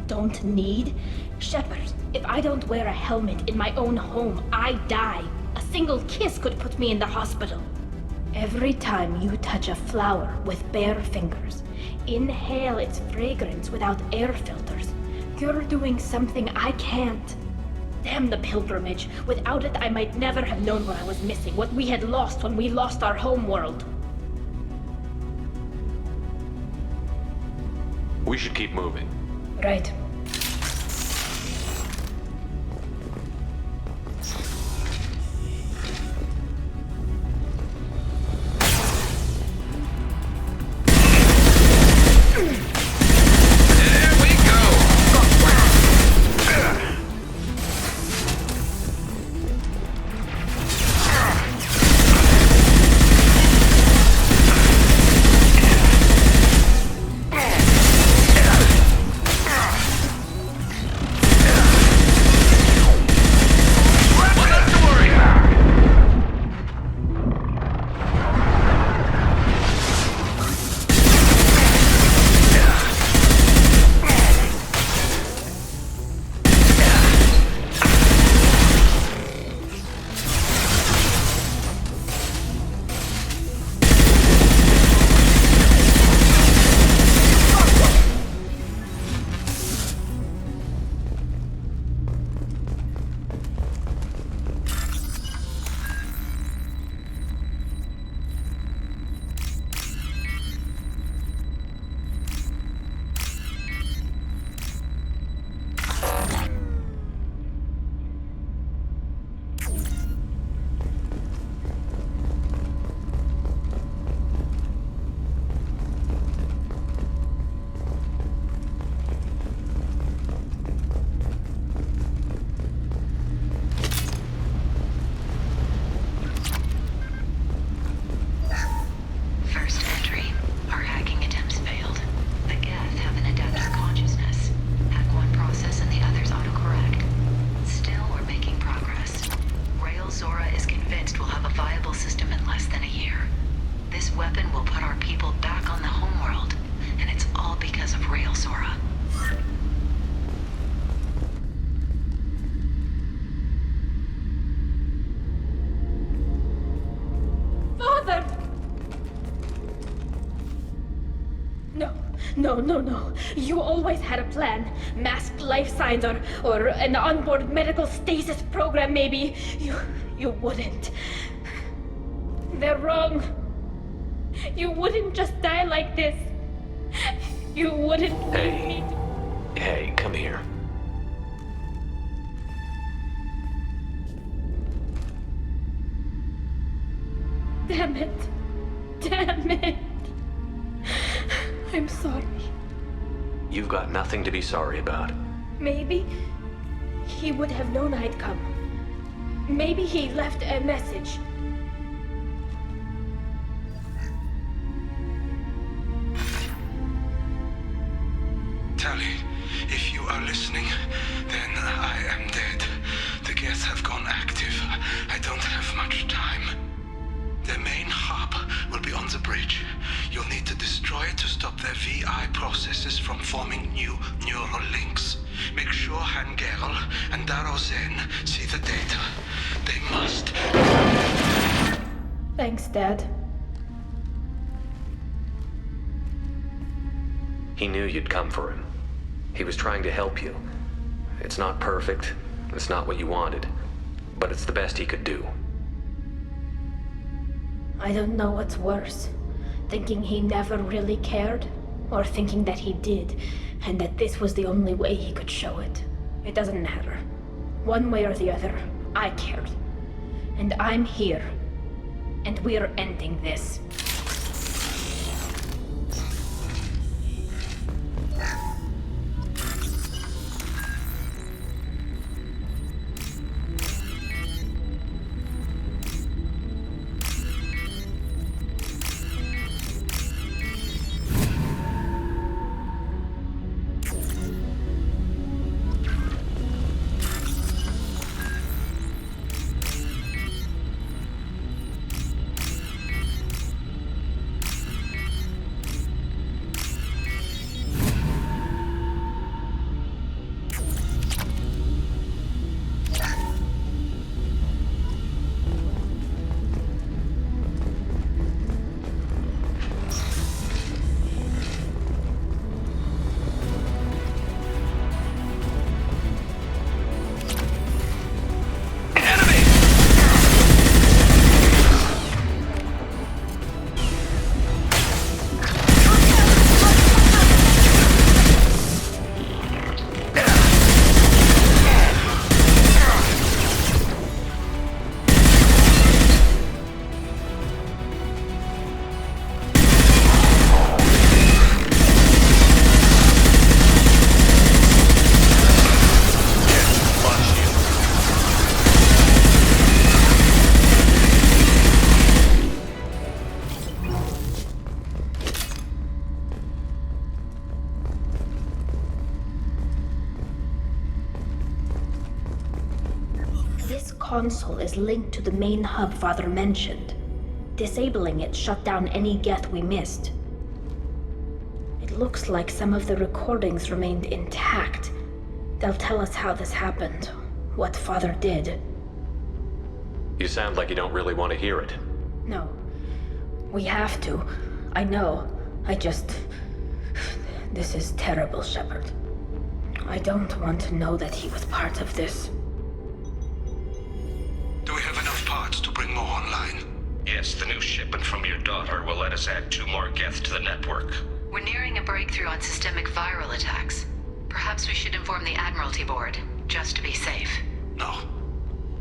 Don't need? Shepard, if I don't wear a helmet in my own home, I die. A single kiss could put me in the hospital. Every time you touch a flower with bare fingers, inhale its fragrance without air filters, you're doing something I can't. Damn the pilgrimage. Without it, I might never have known what I was missing, what we had lost when we lost our home world. We should keep moving. Right. No. You always had a plan. Masked life signs or an onboard medical stasis program, maybe. You wouldn't. They're wrong. You wouldn't just die like this. You wouldn't. Hey, come here. Damn it. I'm sorry. You've got nothing to be sorry about. Maybe he would have known I'd come. Maybe he left a message. Tali, if you are listening, then I am dead. The Geth have gone active. I don't have much time. Their main hub will be on the bridge. You'll need to destroy it to stop their VI processes from forming new neural links. Make sure Hangerel and Darozen see the data. They must. Thanks, Dad. He knew you'd come for him. He was trying to help you. It's not perfect. It's not what you wanted. But it's the best he could do. I don't know what's worse. Thinking he never really cared, or thinking that he did, and that this was the only way he could show it. It doesn't matter. One way or the other, I cared. And I'm here. And we're ending this. console is linked to the main hub Father mentioned. Disabling it shut down any Geth we missed. It looks like some of the recordings remained intact. They'll tell us how this happened, what Father did. You sound like you don't really want to hear it. No. We have to. I know. This is terrible, Shepard. I don't want to know that he was part of this. Do we have enough parts to bring more online? Yes, the new shipment from your daughter will let us add 2 more Geth to the network. We're nearing a breakthrough on systemic viral attacks. Perhaps we should inform the Admiralty Board, just to be safe. No.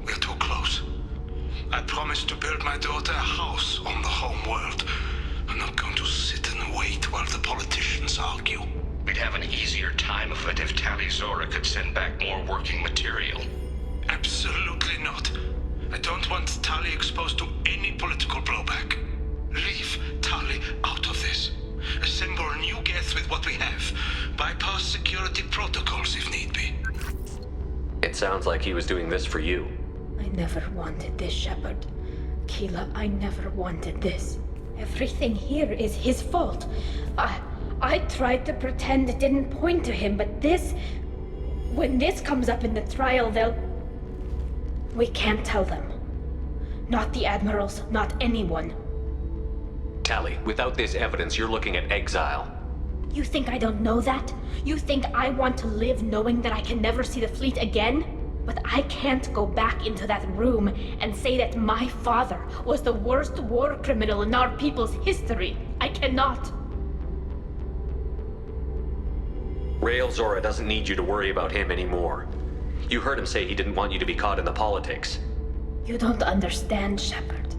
We're too close. I promised to build my daughter a house on the home world. I'm not going to sit and wait while the politicians argue. We'd have an easier time of it if Tali Zora could send back more working material. Absolutely not. I don't want Tali exposed to any political blowback. Leave Tali out of this. Assemble new Geth with what we have. Bypass security protocols if need be. It sounds like he was doing this for you. I never wanted this, Shepard. Keela, I never wanted this. Everything here is his fault. I tried to pretend it didn't point to him, but this... When this comes up in the trial, we can't tell them. Not the Admirals, not anyone. Tali, without this evidence, you're looking at exile. You think I don't know that? You think I want to live knowing that I can never see the fleet again? But I can't go back into that room and say that my father was the worst war criminal in our people's history. I cannot. Rael Zora doesn't need you to worry about him anymore. You heard him say he didn't want you to be caught in the politics. You don't understand, Shepard.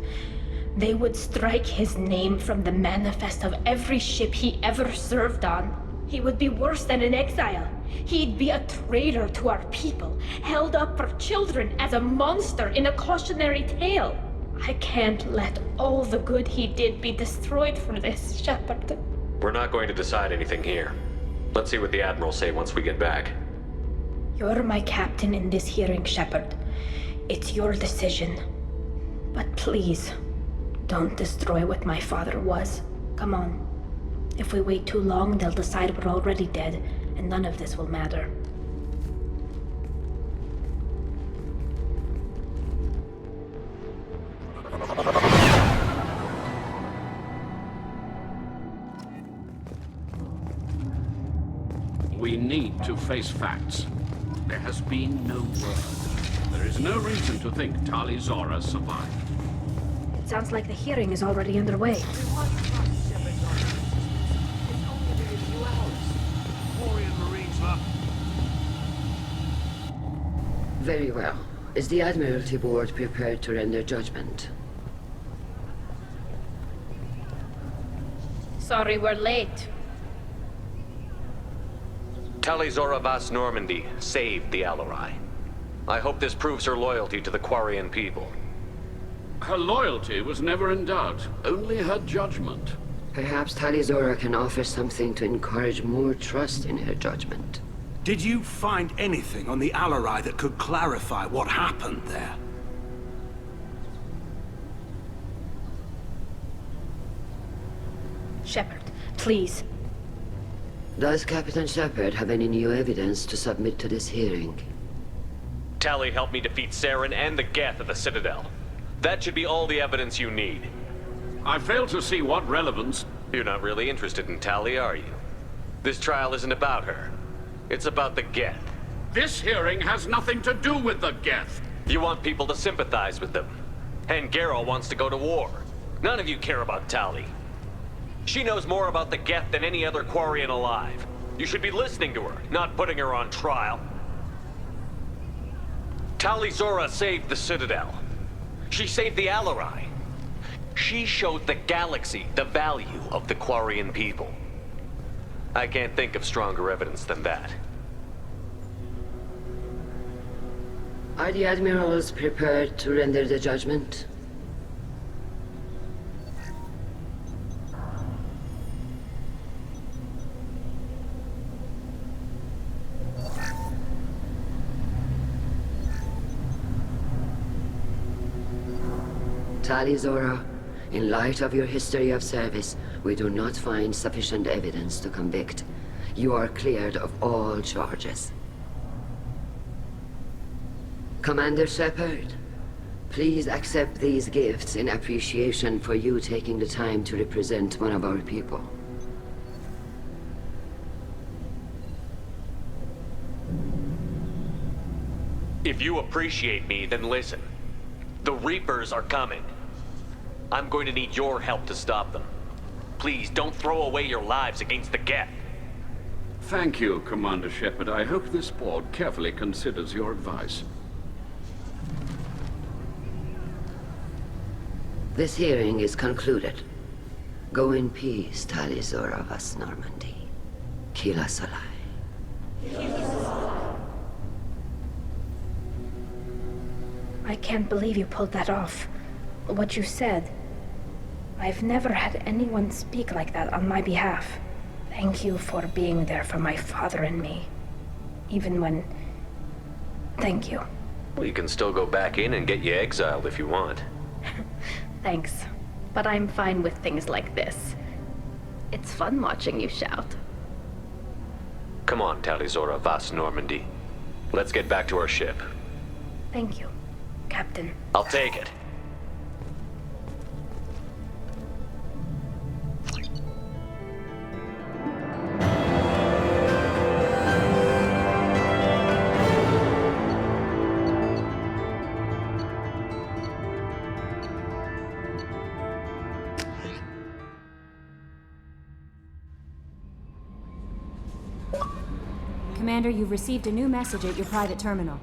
They would strike his name from the manifest of every ship he ever served on. He would be worse than an exile. He'd be a traitor to our people, held up for children as a monster in a cautionary tale. I can't let all the good he did be destroyed for this, Shepard. We're not going to decide anything here. Let's see what the Admirals say once we get back. You're my captain in this hearing, Shepard. It's your decision. But please, don't destroy what my father was. Come on. If we wait too long, they'll decide we're already dead, and none of this will matter. We need to face facts. There has been no word. There is no reason to think Tali Zora survived. It sounds like the hearing is already underway. Very well. Is the Admiralty Board prepared to render judgment? Sorry we're late. Tali Zora Vas Normandy saved the Alarai. I hope this proves her loyalty to the Quarian people. Her loyalty was never in doubt, only her judgment. Perhaps Tali Zora can offer something to encourage more trust in her judgment. Did you find anything on the Alarai that could clarify what happened there? Shepard, please. Does Captain Shepard have any new evidence to submit to this hearing? Tali helped me defeat Saren and the Geth at the Citadel. That should be all the evidence you need. I fail to see what relevance... You're not really interested in Tali, are you? This trial isn't about her. It's about the Geth. This hearing has nothing to do with the Geth. You want people to sympathize with them. And Garrel wants to go to war. None of you care about Tali. She knows more about the Geth than any other Quarian alive. You should be listening to her, not putting her on trial. Tali Zora saved the Citadel. She saved the Alarai. She showed the galaxy the value of the Quarian people. I can't think of stronger evidence than that. Are the Admirals prepared to render the judgment? Tali Zora, in light of your history of service, we do not find sufficient evidence to convict. You are cleared of all charges. Commander Shepard, please accept these gifts in appreciation for you taking the time to represent one of our people. If you appreciate me, then listen. The Reapers are coming. I'm going to need your help to stop them. Please, don't throw away your lives against the Geth. Thank you, Commander Shepard. I hope this board carefully considers your advice. This hearing is concluded. Go in peace, Tali Zora Vas Normandy. Kila Salai. I can't believe you pulled that off. What you said. I've never had anyone speak like that on my behalf. Thank you for being there for my father and me. Even when... Thank you. Well, you can still go back in and get you exiled if you want. Thanks. But I'm fine with things like this. It's fun watching you shout. Come on, Tali Zora Vas Normandy. Let's get back to our ship. Thank you, Captain. I'll take it. Commander, you've received a new message at your private terminal.